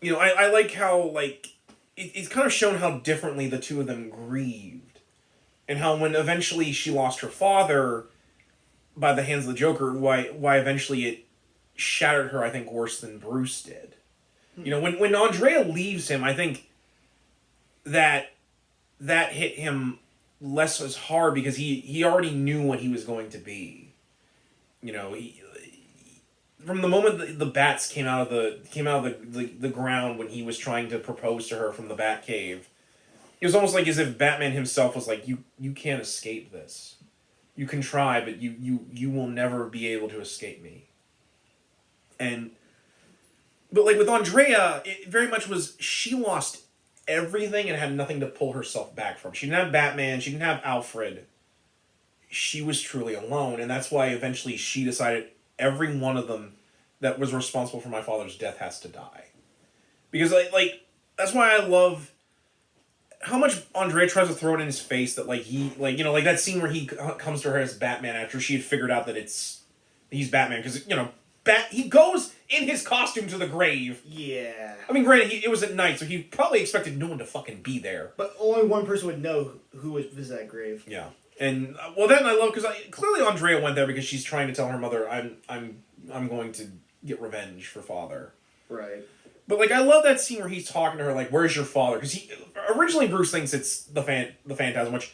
I like how, like, it's kind of shown how differently the two of them grieved. And how when eventually she lost her father by the hands of the Joker, why eventually it shattered her, I think, worse than Bruce did. When Andrea leaves him, I think that hit him less as hard because he already knew what he was going to be. From the moment the bats came out of the ground when he was trying to propose to her from the Batcave, it was almost like as if Batman himself was like, you can't escape this. You can try, but you will never be able to escape me. But like with Andrea, it very much was she lost everything and had nothing to pull herself back from. She didn't have Batman. She didn't have Alfred. She was truly alone, and that's why eventually she decided. Every one of them that was responsible for my father's death has to die. Because, like that's why I love how much Andrea tries to throw it in his face that, like, like that scene where he comes to her as Batman after she had figured out that he's Batman. Because, he goes in his costume to the grave. Yeah. I mean, granted, it was at night, so he probably expected no one to fucking be there. But only one person would know who was visiting that grave. Yeah. And then I love because clearly Andrea went there because she's trying to tell her mother I'm going to get revenge for father. Right. But like I love that scene where he's talking to her like, "Where's your father?" Because originally Bruce thinks it's the Phantasm, which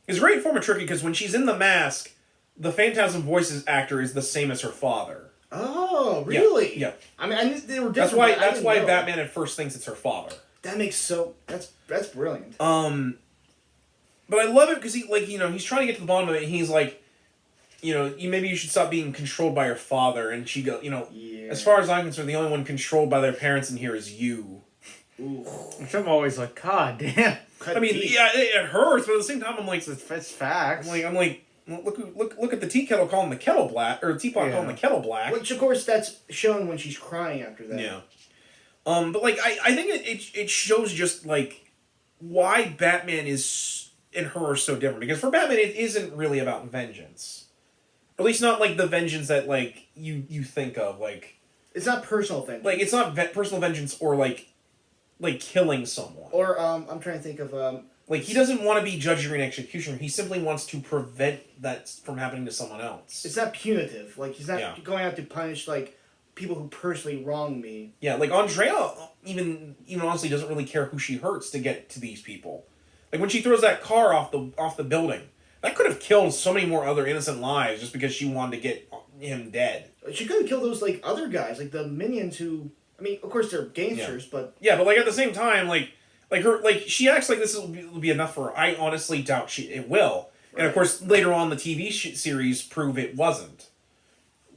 is a great form of tricky because when she's in the mask, the Phantasm voices actor is the same as her father. Oh, really? Yeah. I mean, they were different. That's why Batman at first thinks it's her father. That makes that's brilliant. But I love it because he's trying to get to the bottom of it, and he's like, maybe you should stop being controlled by your father. And she goes, as far as I'm concerned, the only one controlled by their parents in here is you. Ooh. Which I'm always like, God damn. I mean, yeah, it hurts, but at the same time, I'm like, it's facts. I'm like, look at the tea kettle calling the kettle black, or the teapot calling the kettle black. Which, of course, that's shown when she's crying after that. Yeah. But like, I think it shows just like why Batman and her are so different, because for Batman it isn't really about vengeance, or at least not like the vengeance that like you think of, like it's not personal vengeance, like it's not personal vengeance or like killing someone, or I'm trying to think of Like, he doesn't want to be judge, jury, and executioner. He simply wants to prevent that from happening to someone else. It's not punitive. Like, he's not going out to punish, like, people who personally wrong me. Yeah, like, Andrea even honestly doesn't really care who she hurts to get to these people. Like, when she throws that car off the building, that could have killed so many more other innocent lives just because she wanted to get him dead. She could have killed those, like, other guys, like the minions who... I mean, of course they're gangsters, but... Yeah, but, like, at the same time, like she acts like this will be enough for her. I honestly doubt it will. Right. And, of course, later on, the TV series prove it wasn't.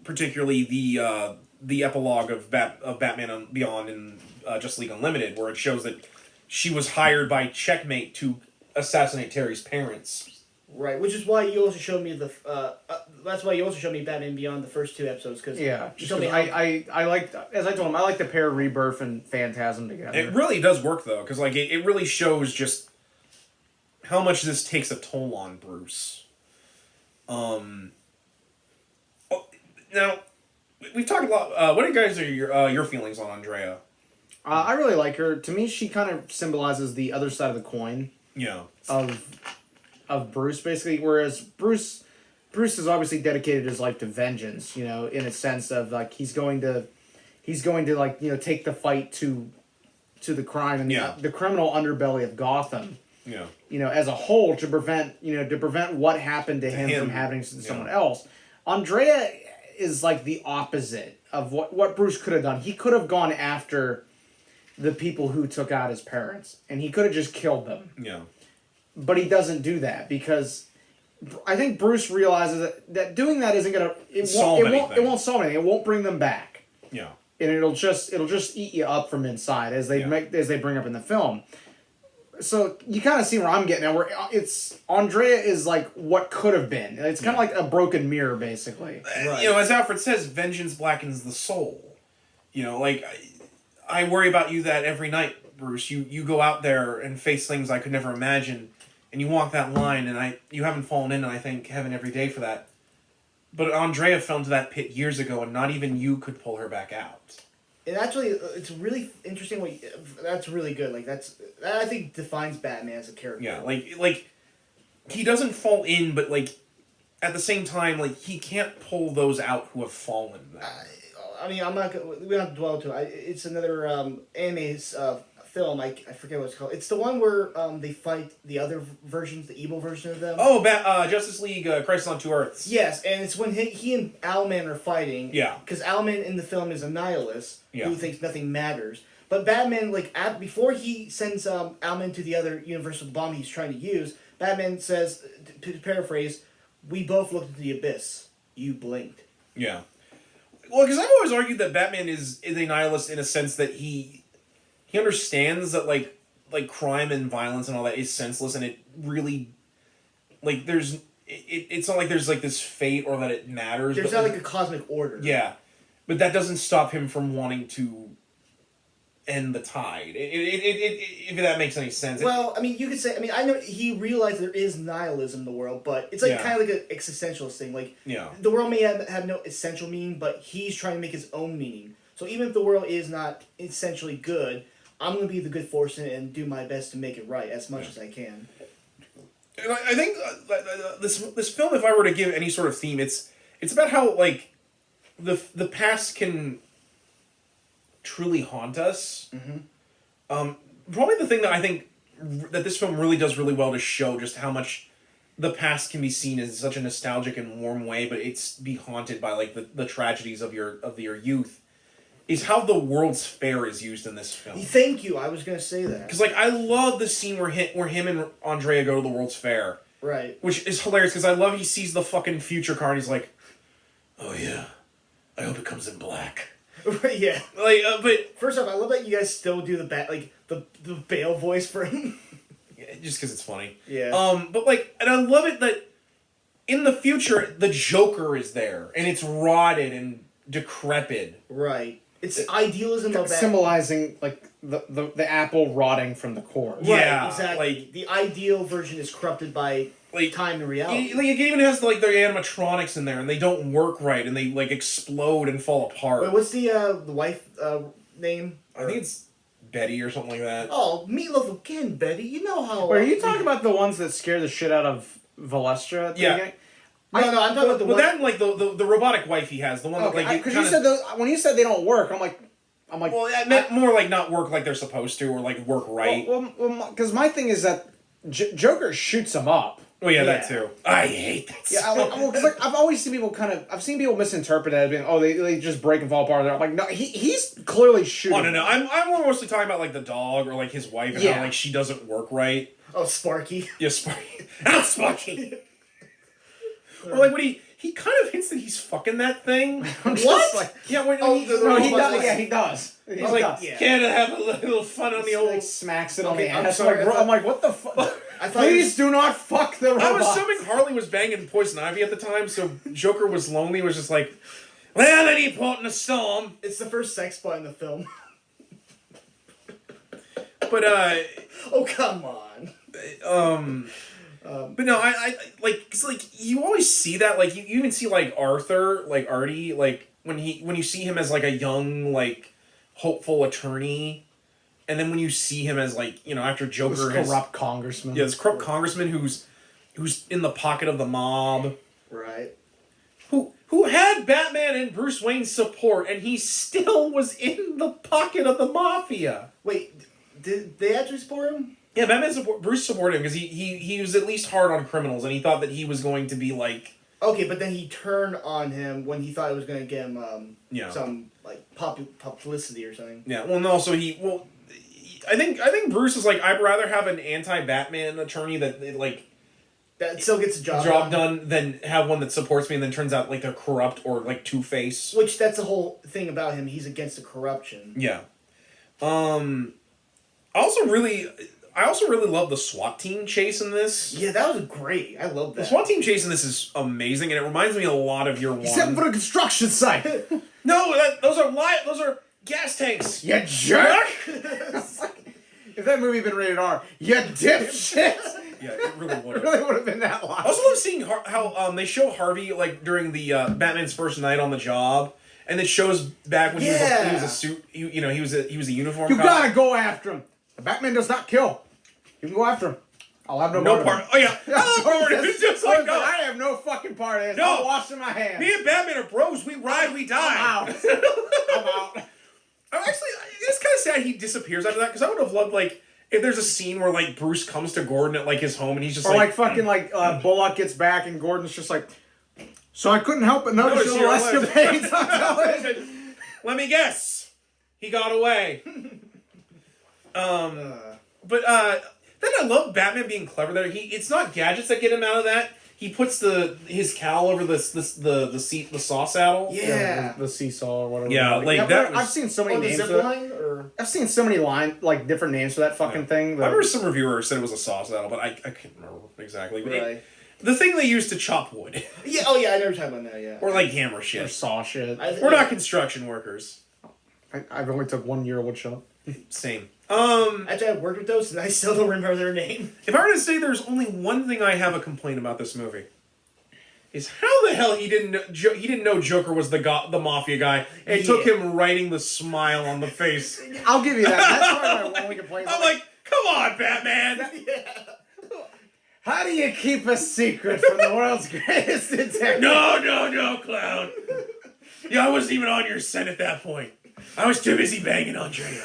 Particularly the epilogue of Batman Beyond and Justice League Unlimited, where it shows that she was hired by Checkmate to assassinate Terry's parents. Right, which is why you also showed me that's why you also showed me Batman Beyond the first 2 episodes, because I liked, as I told him, I like the pair Rebirth and Phantasm together. It really does work though, because like it really shows just how much this takes a toll on Bruce. Now we've talked a lot. What guys are your feelings on Andrea? I really like her. To me, she kind of symbolizes the other side of the coin. Yeah. Of Bruce, basically, whereas Bruce has obviously dedicated his life to vengeance, in a sense of like he's going to like take the fight to the crime and the criminal underbelly of Gotham. Yeah. As a whole to prevent what happened to him from happening to someone else. Andrea is like the opposite of what Bruce could have done. He could have gone after the people who took out his parents, and he could have just killed them. Yeah. But he doesn't do that because I think Bruce realizes that doing that isn't gonna it won't solve anything. It won't bring them back. Yeah. And it'll just eat you up from inside as they bring up in the film. So you kind of see where I'm getting at. Where it's Andrea is like what could have been. It's kind of like a broken mirror, basically. Right. As Alfred says, vengeance blackens the soul. Like I worry about you that every night, Bruce. You go out there and face things I could never imagine. And you walk that line, and you haven't fallen in, and I thank heaven every day for that. But Andrea fell into that pit years ago, and not even you could pull her back out. And actually, it's really interesting. That's really good. Like that I think defines Batman as a character. Yeah, like he doesn't fall in, but like at the same time, like he can't pull those out who have fallen. I mean, I'm not. We don't have to dwell too. It's another anime film. I forget what it's called. It's the one where they fight the other versions, the evil version of them. Oh, Justice League Crisis on Two Earths. Yes, and it's when he and Owlman are fighting. Yeah. Because Owlman in the film is a nihilist who thinks nothing matters. But Batman, before he sends Owlman to the other universal bomb he's trying to use, Batman says, to paraphrase, "We both looked into the abyss. You blinked." Yeah. Well, because I've always argued that Batman is a nihilist in a sense that he understands that like crime and violence and all that is senseless, and it really it's not like there's like this fate or that it matters. There's not like a cosmic order. Yeah, but that doesn't stop him from wanting to end the tide. If that makes any sense. Well, I mean, you could say. I mean, I know he realized there is nihilism in the world, but it's like kind of like an existentialist thing. Like, the world may have no essential meaning, but he's trying to make his own meaning. So even if the world is not essentially good, I'm going to be the good force in it and do my best to make it right as much as I can. And I think this film, if I were to give any sort of theme, it's about how like the past can truly haunt us. Mm-hmm. Probably the thing that I think that this film really does really well to show just how much the past can be seen as such a nostalgic and warm way, but it's be haunted by like the tragedies of your youth. Is how the World's Fair is used in this film. Thank you. I was going to say that. Because, like, I love the scene where him and Andrea go to the World's Fair. Right. Which is hilarious, because I love he sees the fucking future car and he's like, "Oh, yeah. I hope it comes in black." Yeah. Like, but... First off, I love that you guys still do the Bale voice for him. Yeah, just because it's funny. Yeah. But, like, and I love it that in the future, the Joker is there, and it's rotted and decrepit. Right. It's idealism of that. Symbolizing, like, the apple rotting from the core. Yeah, right, exactly. Like, the ideal version is corrupted by time and reality. It even has, like, their animatronics in there, and they don't work right, and they, like, explode and fall apart. Wait, what's the wife name? I think it's Betty or something like that. Oh, Meatloaf again, Betty. You know how. Wait, are you talking about the ones that scare the shit out of Valestra at the Yeah. beginning? No, I'm talking about the But one. that and, like, the robotic wife he has, the one that, like... Because you said those, when you said they don't work, I'm like... Well, I meant more, like, not work like they're supposed to, or, like, work right. Well, because my thing is that Joker shoots him up. Oh, yeah, that too. I hate that Yeah, I've always seen people I've seen people misinterpret it as being, they just break and fall apart. I'm like, no, he's clearly shooting. Oh, no. I'm more mostly talking about, like, the dog, or, like, his wife, and how, like, she doesn't work right. Oh, Sparky. Yeah, Sparky. Out, Sparky! Or, like, when he kind of hints that he's fucking that thing. What? Like, Yeah, when Oh, he... no, he robot, does. like- Yeah, he does. He's like, can't have a little fun on the He, old... like, smacks it on Okay, the I'm ass. sorry, I'm like, what the fuck? I thought Please do not fuck the robot. I'm assuming Harley was banging Poison Ivy at the time, so Joker was lonely, was just like, well, any port in a storm. It's the first sex spot in the film. But, Oh, come on. but no, I like, cause, like, you always see that, like, you even see, like, Arthur, like, Artie, like, when you see him as, like, a young, like, hopeful attorney, and then when you see him as, like, you know, after Joker this corrupt congressman. Yeah, this corrupt congressman who's in the pocket of the mob. Right. Who had Batman and Bruce Wayne's support, and he still was in the pocket of the mafia. Wait, did they actually support him? Yeah, Bruce supported him because he was at least hard on criminals, and he thought that he was going to be like... Okay, but then he turned on him when he thought it was going to get him some like publicity or something. Yeah, well, no, so I think Bruce is like, I'd rather have an anti-Batman attorney that like... That still gets the job done than have one that supports me and then turns out like they're corrupt or like Two-Face. Which, that's the whole thing about him. He's against the corruption. Yeah. I also really love the SWAT team chase in this. Yeah, that was great. I love that. The SWAT team chase in this is amazing, and it reminds me a lot of Year One. Except for the construction site. No, those are gas tanks. You jerk! If that movie had been rated R, you dipshit! Yeah, it really would It have. really would have been that I long. also love seeing how they show Harvey like during the Batman's first night on the job, and it shows back when he was a suit. He was a uniform. You cop. gotta go after him. The Batman does not kill. You can go after him. I'll have no part. Oh yeah, it's just like no. I have no fucking part in it. No. I'm washing my hands. Me and Batman are bros. We ride, we die. I'm out. I'm out. Actually, it's kind of sad he disappears after that because I would have loved like if there's a scene where like Bruce comes to Gordon at like his home and he's just Or like fucking like Bullock gets back and Gordon's just like, so I couldn't help but notice your escapades on television. Let me guess, he got away. But then I love Batman being clever there. It's not gadgets that get him out of that. He puts his cowl over the saw saddle. Yeah. The seesaw or whatever. Yeah, like that was... I've seen so many Oh, the names. zip line? Or... I've seen so many different names for that fucking thing. I remember some reviewer said it was a saw saddle, but I can't remember exactly. But Right. the thing they use to chop wood. Yeah, oh yeah, I never talked about that, yeah. Or like hammer Or shit. saw shit. We're not construction workers. I've only took 1 year of wood shop. Same. Actually, I've worked with those, and I still don't remember their name. If I were to say there's only one thing I have a complaint about this movie, is how the hell he didn't know Joker was the mafia guy, and it took him writing the smile on the face. I'll give you that. That's probably my only complaint. I'm like, come on, Batman. How do you keep a secret from the world's greatest detective? No, clown. Yeah, I wasn't even on your set at that point. I was too busy banging Andrea.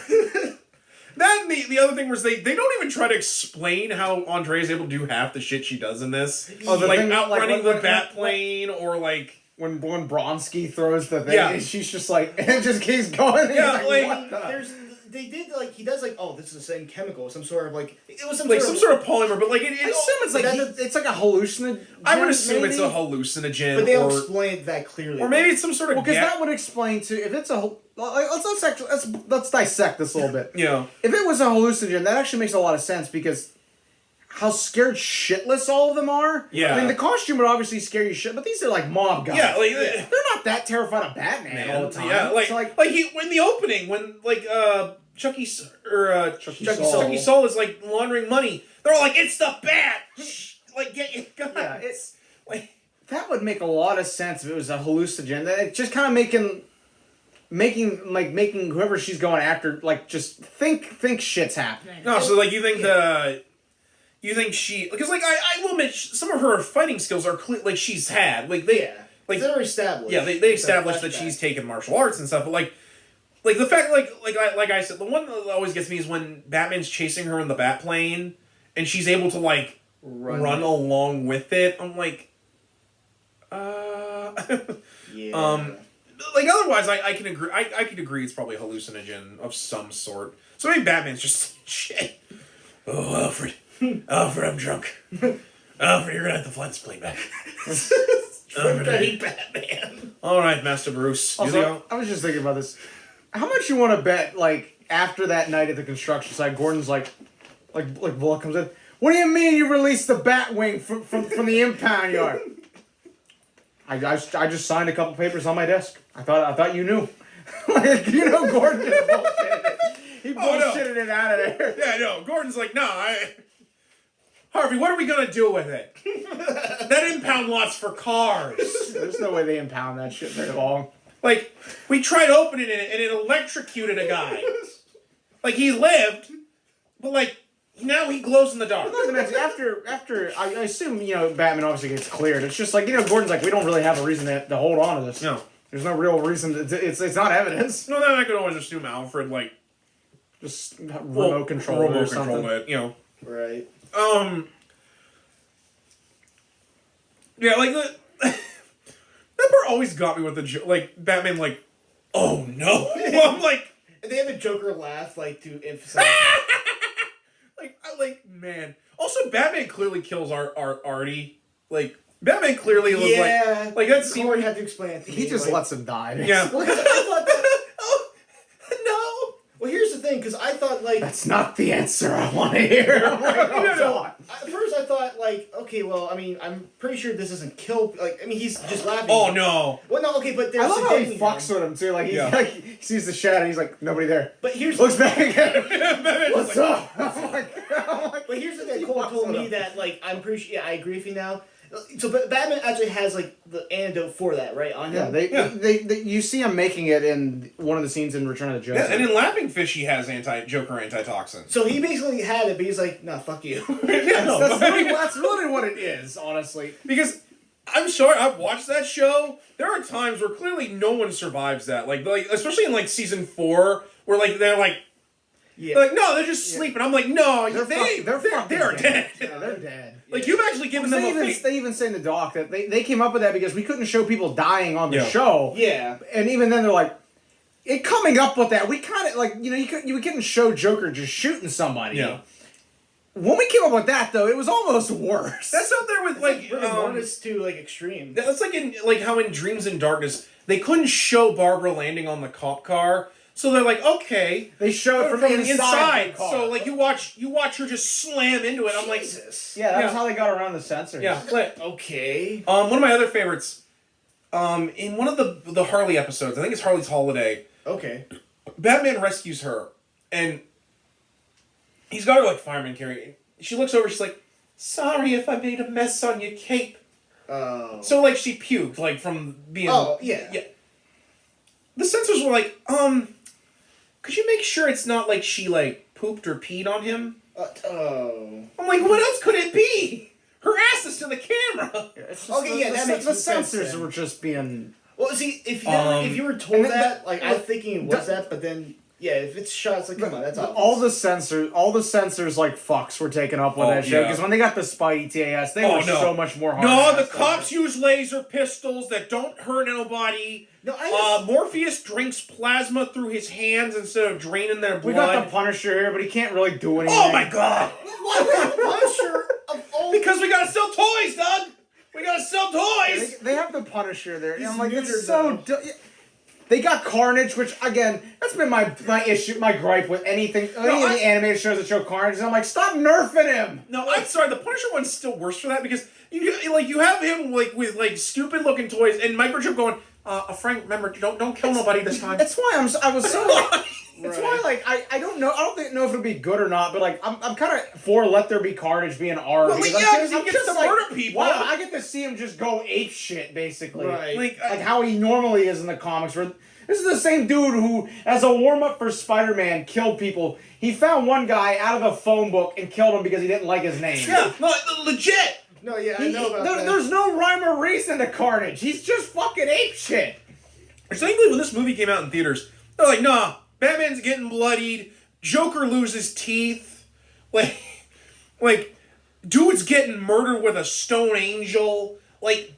That and the other thing was they don't even try to explain how Andrea is able to do half the shit she does in this. Oh, the like thing, outrunning the bat plane or like when Bronski throws the thing, Yeah. and she's just like, it just keeps going. Yeah, He's like, what the? They did, like, he does, like, oh, this is the same chemical, some sort of, like, it was some sort of polymer, but like I assume it's like it's like a hallucinogen. I would assume maybe? it's a hallucinogen, But they don't explain it that clearly. or maybe it's some sort of Well, because that would explain to if it's a let's dissect this a little bit. Yeah. If it was a hallucinogen, that actually makes a lot of sense because how scared shitless all of them are. Yeah. I mean, the costume would obviously scare you shit, but these are like mob guys. Yeah, like they're not that terrified of Batman all the time. Yeah, It's like he in the opening when like Chucky Soul is like laundering money. They're all like, "It's the bat!" Like, get your guns. Yeah, it's like that would make a lot of sense if it was a hallucinogen. That it's just kind of making making whoever she's going after like just think shit's happening. No, so like you think she, because like I will admit some of her fighting skills are clear, like she's had like they like they're established. Yeah, they established that she's taken martial arts and stuff, but like the fact like I said, the one that always gets me is when Batman's chasing her in the Batplane and she's able to like run along with it. I'm like, yeah. Like otherwise, I can agree. I could agree it's probably a hallucinogen of some sort. So maybe Batman's just shit. Oh, Alfred, I'm drunk. Alfred, you're gonna have to fly this plane back. Batman. All right, Master Bruce. Also, I was just thinking about this. How much you want to bet? Like after that night at the construction site, Gordon's like Bullock comes in. What do you mean you released the Batwing from the impound yard? I just signed a couple papers on my desk. I thought you knew. Like, Gordon just bullshitted it. He bullshitted it out of there. Yeah, no. Gordon's like, no, Harvey, what are we gonna do with it? That impound lot's for cars. There's no way they impound that shit very long. Like, we tried opening it and it electrocuted a guy. Like, he lived, but like, now he glows in the dark. After I assume, Batman obviously gets cleared. It's just like, Gordon's like, we don't really have a reason to hold on to this. No. There's no real reason. It's not evidence. No, then I could always assume Alfred, like, just remote control it or something. Right. Yeah, like, that part always got me with the joke. Like, Batman, like, oh no. I'm like... And they have a Joker laugh, like, to emphasize... man. Also, Batman clearly kills Artie. Like, Batman clearly was like that scene where he had to explain it to me. He just lets him die. Yeah. Well, 'cause I thought that... no! Well, here's the thing, because I thought, like... That's not the answer I want to hear. No. At first, I thought, like, okay, well, I mean, I'm pretty sure this doesn't kill... Like, I mean, he's just laughing. Oh, no. Well, no, okay, but there's... I love how he fucks with him, too. Like, he sees the shadow, he's like, nobody there. But here's... Looks back at him. What's up? But here's the thing, Cole told me that, like, I'm pretty sure... Yeah, I agree with you now. So Batman actually has, like, the antidote for that, right, on him? Yeah, they you see him making it in one of the scenes in Return of the Joker. Yeah, and in Laughing Fish, he has Joker antitoxin. So he basically had it, but he's like, nah, fuck you. That's really what it is, honestly. Because, I'm sorry, I've watched that show. There are times where clearly no one survives that. Like especially in, like, season 4, where, like, they're like, no, they're just sleeping. I'm like, no, they're dead. Yeah, they're dead. Like, you've actually given them a fate. They even say in the doc that they came up with that because we couldn't show people dying on the show. Yeah. And even then they're like, coming up with that, we kind of, like, you couldn't show Joker just shooting somebody. Yeah. When we came up with that, though, it was almost worse. That's up there with, like... Mortis to, like, extreme. That's like in, like, how in Dreams in Darkness, they couldn't show Barbara landing on the cop car. So they're like, okay. They show it from the inside. So, like, you watch her just slam into it. I'm like... Yeah, that was how they got around the censors. Yeah. Like, okay. one of my other favorites, in one of the Harley episodes, I think it's Harley's Holiday. Okay. Batman rescues her, and he's got her, like, fireman carry. She looks over, she's like, sorry if I made a mess on your cape. Oh. So, like, she puked, like, from being... Oh, yeah. Yeah. The censors were like, could you make sure it's not like she, like, pooped or peed on him? I'm like, what else could it be? Her ass is to the camera. Yeah, that makes the sense. censors were just being... Well, see, if you were told that, like, I was thinking it was that, but then... Yeah, if it's shot, it's like, come on, that's obvious. All the censors, like, fucks were taken up on that show, because when they got the Spidey TAS, they were so much more hard. No, the cops use laser pistols that don't hurt nobody. No, Morpheus drinks plasma through his hands instead of draining their blood. We got the Punisher here, but he can't really do anything. Oh my god! Why would the Punisher of all... Because we gotta sell toys, Doug! We gotta sell toys! They have the Punisher there, and I'm like, it's so... They got Carnage, which, again, that's been my issue, my gripe with anything, any of the animated shows that show Carnage, and I'm like, stop nerfing him! No, I'm sorry, the Punisher one's still worse for that, because you have him, like, with, like, stupid-looking toys, and Microchip going, Frank, remember, don't kill nobody this time. That's why I was so... It's why, like, I don't know. I don't know if it'll be good or not, but, like, I'm kind of for Let There Be Carnage being R. Well, because he gets to murder people. Wow, I get to see him just go ape shit, basically. Right. Like how he normally is in the comics. Where This is the same dude who, as a warm-up for Spider-Man, killed people. He found one guy out of a phone book and killed him because he didn't like his name. Yeah, no, legit. No, yeah, I know about that. There's no rhyme or reason to Carnage. He's just fucking apeshit. Thankfully, when this movie came out in theaters, they're like, nah, Batman's getting bloodied, Joker loses teeth, like, dude's getting murdered with a stone angel, like,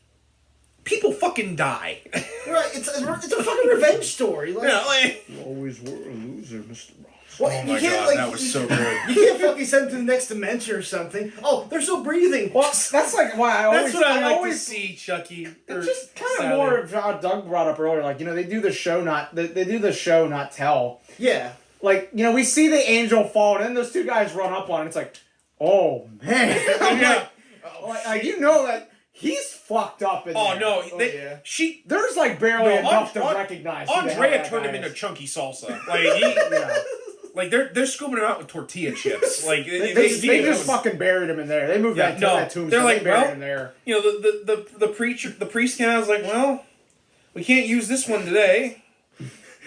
people fucking die. Right, it's a fucking revenge story. Like, Yeah, like, You always were a loser, Mr. Ross. well, oh you my can't, god, like, that was so good. You can't fucking send them to the next dimension or something. Oh, they're still breathing. Well, that's like why I always... That's what I like always, to see, Chucky. It's just kind of more of how Doug brought up earlier. Like, they do the show they do the show not tell. Yeah. Like, we see the angel fall, and then those two guys run up on it. It's like, oh, man. Yeah. like, you know that he's fucked up in Oh there. no, yeah. There's, like, barely enough to recognize who the hell Andrea that turned guy him into is. chunky salsa. Like, he, Yeah. like they're scooping him out with tortilla chips. Like, They that just was- fucking buried him in there. They moved Yeah, that tombstone. they're like, they buried well, him there. You know, the priest guy was like, well, we can't use this one today.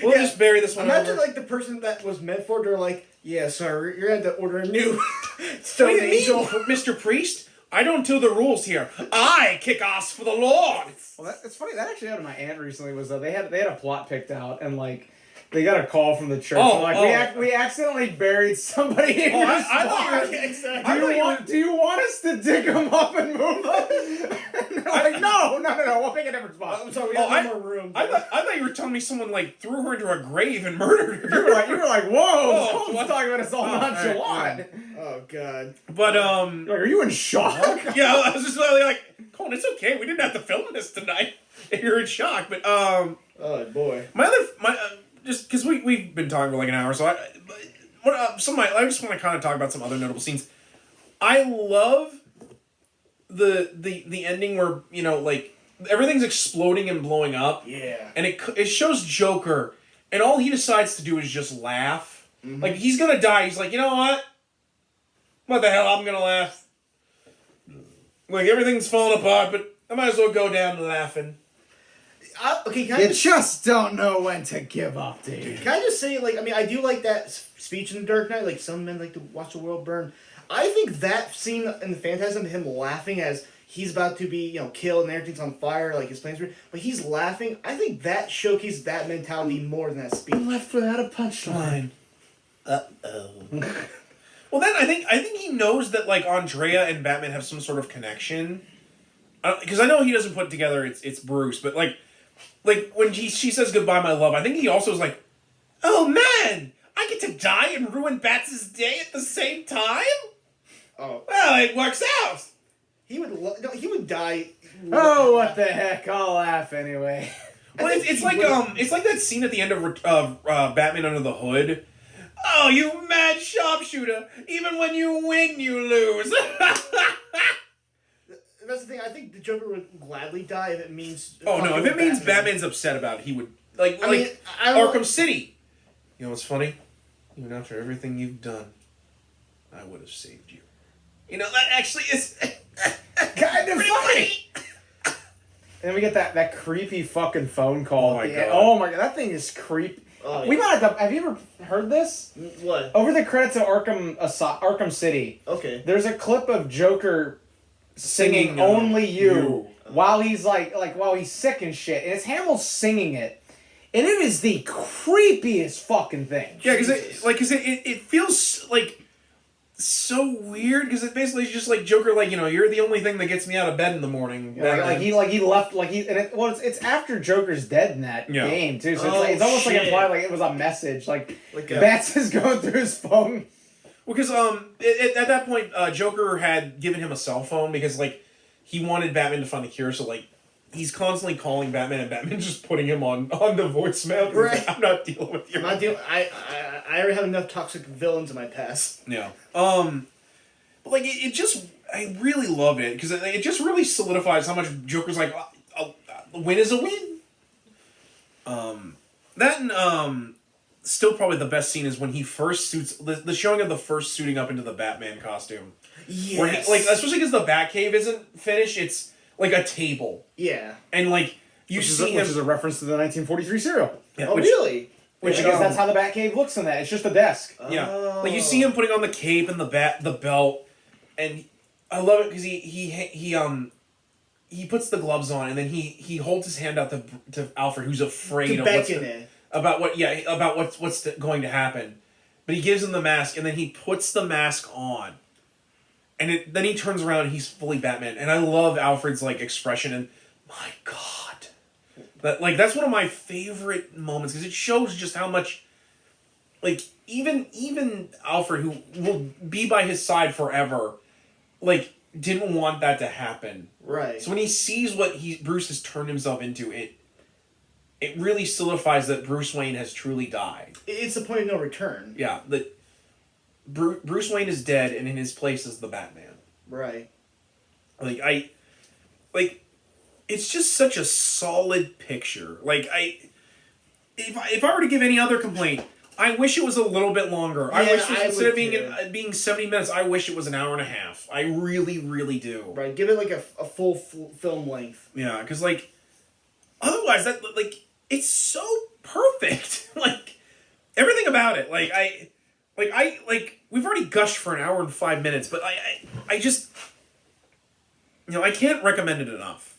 We'll just bury this one. Imagine, over. like, the person that was meant for it, they're like, yeah, sorry, you're going to have to order a new What stone do you angel. mean, Mr. Priest? I don't do the rules here. I kick ass for the Lord. Well, it's funny. That actually happened to my aunt recently. Was they had a plot picked out, and like they got a call from the church. Oh, like we accidentally buried somebody in your I spot. thought you were- Exactly. Do you want us to dig them up and move them? And they're like, no, we'll pick a different spot. I'm sorry, we Oh, have no more room. I thought you were telling me someone like threw her into a grave and murdered You her. were like, whoa, Oh, Cole's what? talking about us all nonchalant. Oh, God. But Like, are you in shock? yeah, I was just like, Colin, it's okay. We didn't have to film this tonight. If you're in shock, but Oh, boy. just because we've been talking for like an hour, so I just want to kind of talk about some other notable scenes. I love the ending where like everything's exploding and blowing up. Yeah. And it shows Joker, and all he decides to do is just laugh. Mm-hmm. Like, he's gonna die. He's like, you know what? What the hell? I'm gonna laugh. Like, everything's falling apart, but I might as well go down laughing. Okay, You just don't know when to give up, dude. Can I just say, like, I mean, I do like that speech in The Dark Knight, like, some men like to watch the world burn. I think that scene in the Phantasm, him laughing as he's about to be, killed and everything's on fire, like his plans were, but he's laughing, I think that showcases that mentality more than that speech. Left without a punchline. Uh-oh. Well, then I think he knows that, like, Andrea and Batman have some sort of connection. Because I know he doesn't put together it's Bruce, but, like when she says goodbye, my love, I think he also is like, oh, man! I get to die and ruin Bats' day at the same time? Oh. Well, it works out! He would die. Oh, what the heck? I'll laugh anyway. Well, it's like that scene at the end of Batman Under the Hood. Oh, you mad sharpshooter! Even when you win, you lose. That's the thing. I think the Joker would gladly die if it means. Oh no! If it means Batman's upset about it, he would I mean, Arkham City. You know what's funny? Even after everything you've done, I would have saved you. You know that actually is Kind of funny. And then we get that creepy fucking phone call. Oh my god! Oh my god! That thing is creepy. Oh, yeah. We might have you ever heard this? What? Over the credits of Arkham City, Okay. there's a clip of Joker singing "Only You" while he's while he's sick and shit, and it's Hamill singing it, and it is the creepiest fucking thing. Yeah, because it feels like so weird because it basically is just like Joker, like you're the only thing that gets me out of bed in the morning. It's after Joker's dead in that game too, so it's almost like implied like it was a message, like Bats is going through his phone. Well, because at that point, Joker had given him a cell phone because he wanted Batman to find the cure, so he's constantly calling Batman, and Batman's just putting him on the voicemail. Right. Like, I'm not dealing with you. I'm not dealing. I already have enough toxic villains in my past. Yeah. But it just, I really love it because it just really solidifies how much Joker's like, a win is a win. That and still probably the best scene is when he first suits the showing of the first suiting up into the Batman costume. Yes. Where he, especially because the Batcave isn't finished, it's like a table. Yeah. And You which see him, which is a reference to the 1943 serial. yeah, Oh, which- really? Which Because again, that's how the Batcave looks in that. It's just a desk. yeah, Oh. like you see him putting on the cape and the belt, and I love it because he puts the gloves on and then he holds his hand out to Alfred, who's afraid of what's going to happen, but he gives him the mask and then he puts the mask on, and then he turns around and he's fully Batman, and I love Alfred's like expression and my God. That's one of my favorite moments because it shows just how much, like, even Alfred, who will be by his side forever, like, didn't want that to happen. Right. So when he sees what Bruce has turned himself into, it really solidifies that Bruce Wayne has truly died. It's the point of no return. Yeah, that Bruce Wayne is dead, and in his place is the Batman. Right. It's just such a solid picture. If I were to give any other complaint, I wish it was a little bit longer. I wish instead of being 70 minutes, I wish it was an hour and a half. I really, really do. Right. Give it like a full film length. Yeah, because otherwise it's so perfect. Everything about it. We've already gushed for an hour and 5 minutes, but I just, I can't recommend it enough.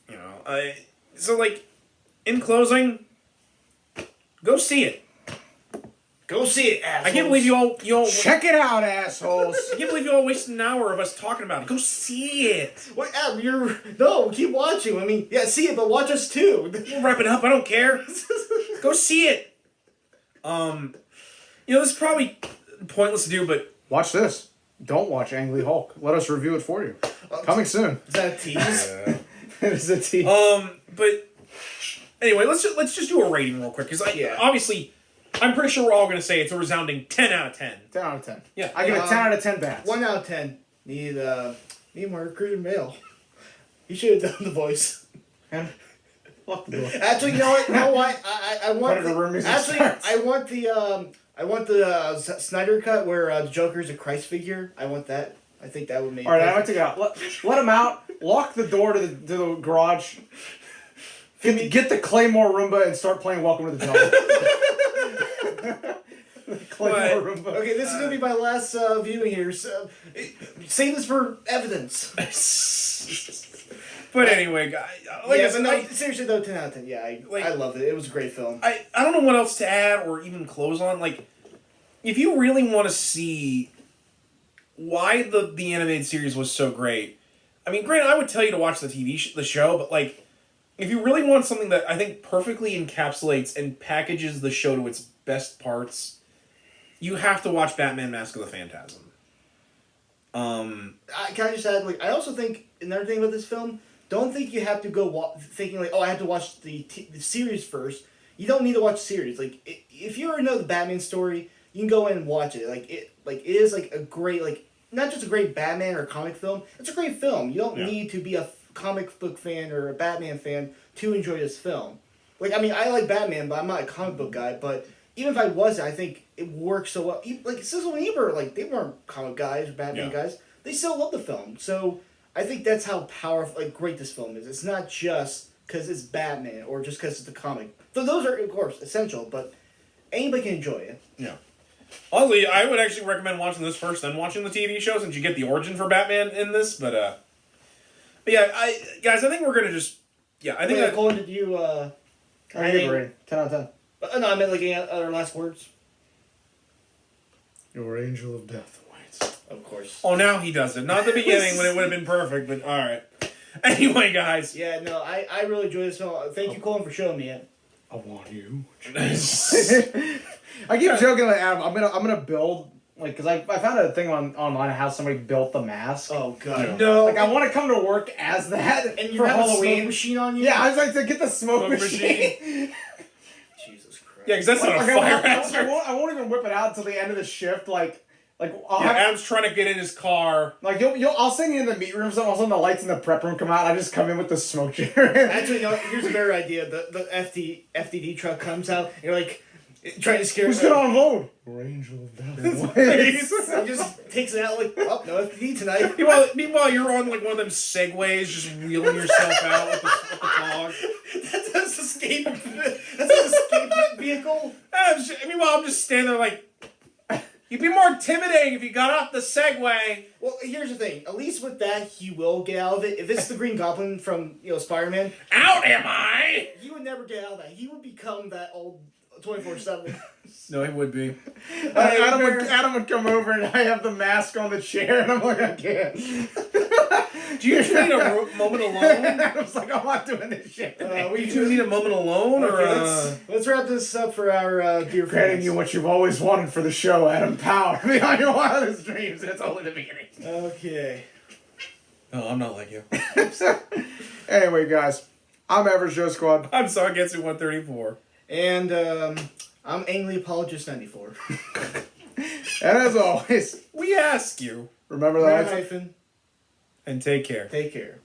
In closing, go see it. Go see it, assholes. I can't believe you all Check it out, assholes. I can't believe you all wasted an hour of us talking about it. Go see it. What? No, keep watching. I mean, yeah, see it, but watch us too. We'll wrap it up. I don't care. Go see it. This is probably pointless to do, but Watch this. Don't watch Ang Lee Hulk. Let us review it for you. Coming soon. Is that a tease? It is a tease. But anyway, let's just do a rating real quick because obviously I'm pretty sure we're all going to say it's a resounding 10 out of 10. 10 out of 10. Yeah. I give it 10 out of 10 bats. 1 out of 10. Need more Christian Bale. He should have done the voice. And lock the door. Actually, you know what? I want Predator room music actually starts. I want the Snyder cut where the Joker's a Christ figure. I want that. I think that would make. All right, I'm gonna take it out. Let him out. Lock the door to the garage. Get the Claymore Roomba and start playing Welcome to the Jungle. Claymore Roomba. Okay, this is gonna be my last viewing here. So save this for evidence. But anyway, guys, seriously though, 10 out of 10. Yeah, I loved it. It was a great film. I don't know what else to add or even close on. If you really want to see why the animated series was so great, I mean, granted, I would tell you to watch the the show, but if you really want something that I think perfectly encapsulates and packages the show to its best parts, you have to watch Batman: Mask of the Phantasm. Can I just add, I also think another thing about this film, don't think you have to go thinking I have to watch the series first. You don't need to watch the series. If you already know the Batman story, you can go in and watch it. It is a great not just a great Batman or comic film. It's a great film. You don't need to be a comic book fan or a Batman fan to enjoy this film. I mean, I like Batman, but I'm not a comic book guy. But even if I wasn't, I think it works so well. Sissel and Ebert, they weren't comic guys or Batman guys. They still love the film. So I think that's how powerful, great this film is. It's not just because it's Batman or just because it's the comic. So those are, of course, essential, but anybody can enjoy it. Yeah. Honestly, I would actually recommend watching this first, then watching the TV show, since you get the origin for Batman in this. But yeah, guys, I think we're gonna just I think Colin, did you? I give it a rating. 10 out of 10. No, I meant any other last words. Your angel of death waits. Of course. Oh, now he does it. Not at the beginning when it would have been perfect, but all right. Anyway, guys. Yeah, no, I really enjoyed this film. Thank you, Colin, for showing me it. I want you. I keep joking with Adam. I'm gonna build because I found a thing online of how somebody built the mask. Oh god, Yeah. no! I want to come to work as that And you for have a Halloween. smoke machine on you. Yeah, I was to get the smoke machine. Jesus Christ. Yeah, because that's not a fire hazard. I won't even whip it out until the end of the shift. Adam's trying to get in his car. I'll send you in the meat room. So all of a sudden the lights in the prep room come out. I just come in with the smoke generator. Actually, no. Here's a better idea. The FDD truck comes out. And you're trying to scare. Who's gonna unload? Your angel of death. He just takes it out no FDD tonight. Meanwhile, you're on one of them segways, just wheeling yourself out with the fog. That's the Well, Meanwhile, I'm just standing there like, you'd be more intimidating if you got off the Segway. well, here's the thing. At least with that, he will get out of it. If it's the Green Goblin from Spider-Man, Out am I? he would never get out of that. He would become that old 24/7. No, he would be. Adam would come over and I have the mask on the chair and I'm like, I can't. Do you need a moment alone? Adam's like, I'm not doing this shit. We two need a moment alone, Okay, let's wrap this up for our dear Granting friends. you what you've always wanted for the show, Adam. Power behind your wildest dreams. It's only the beginning. Okay. No, I'm not like you. Anyway, guys, I'm Average Joe Squad. I'm Sargetsu 134. And I'm Angry Apologist 94. And as always, We ask you. remember Right, that. Hyphen. And take care. Take care.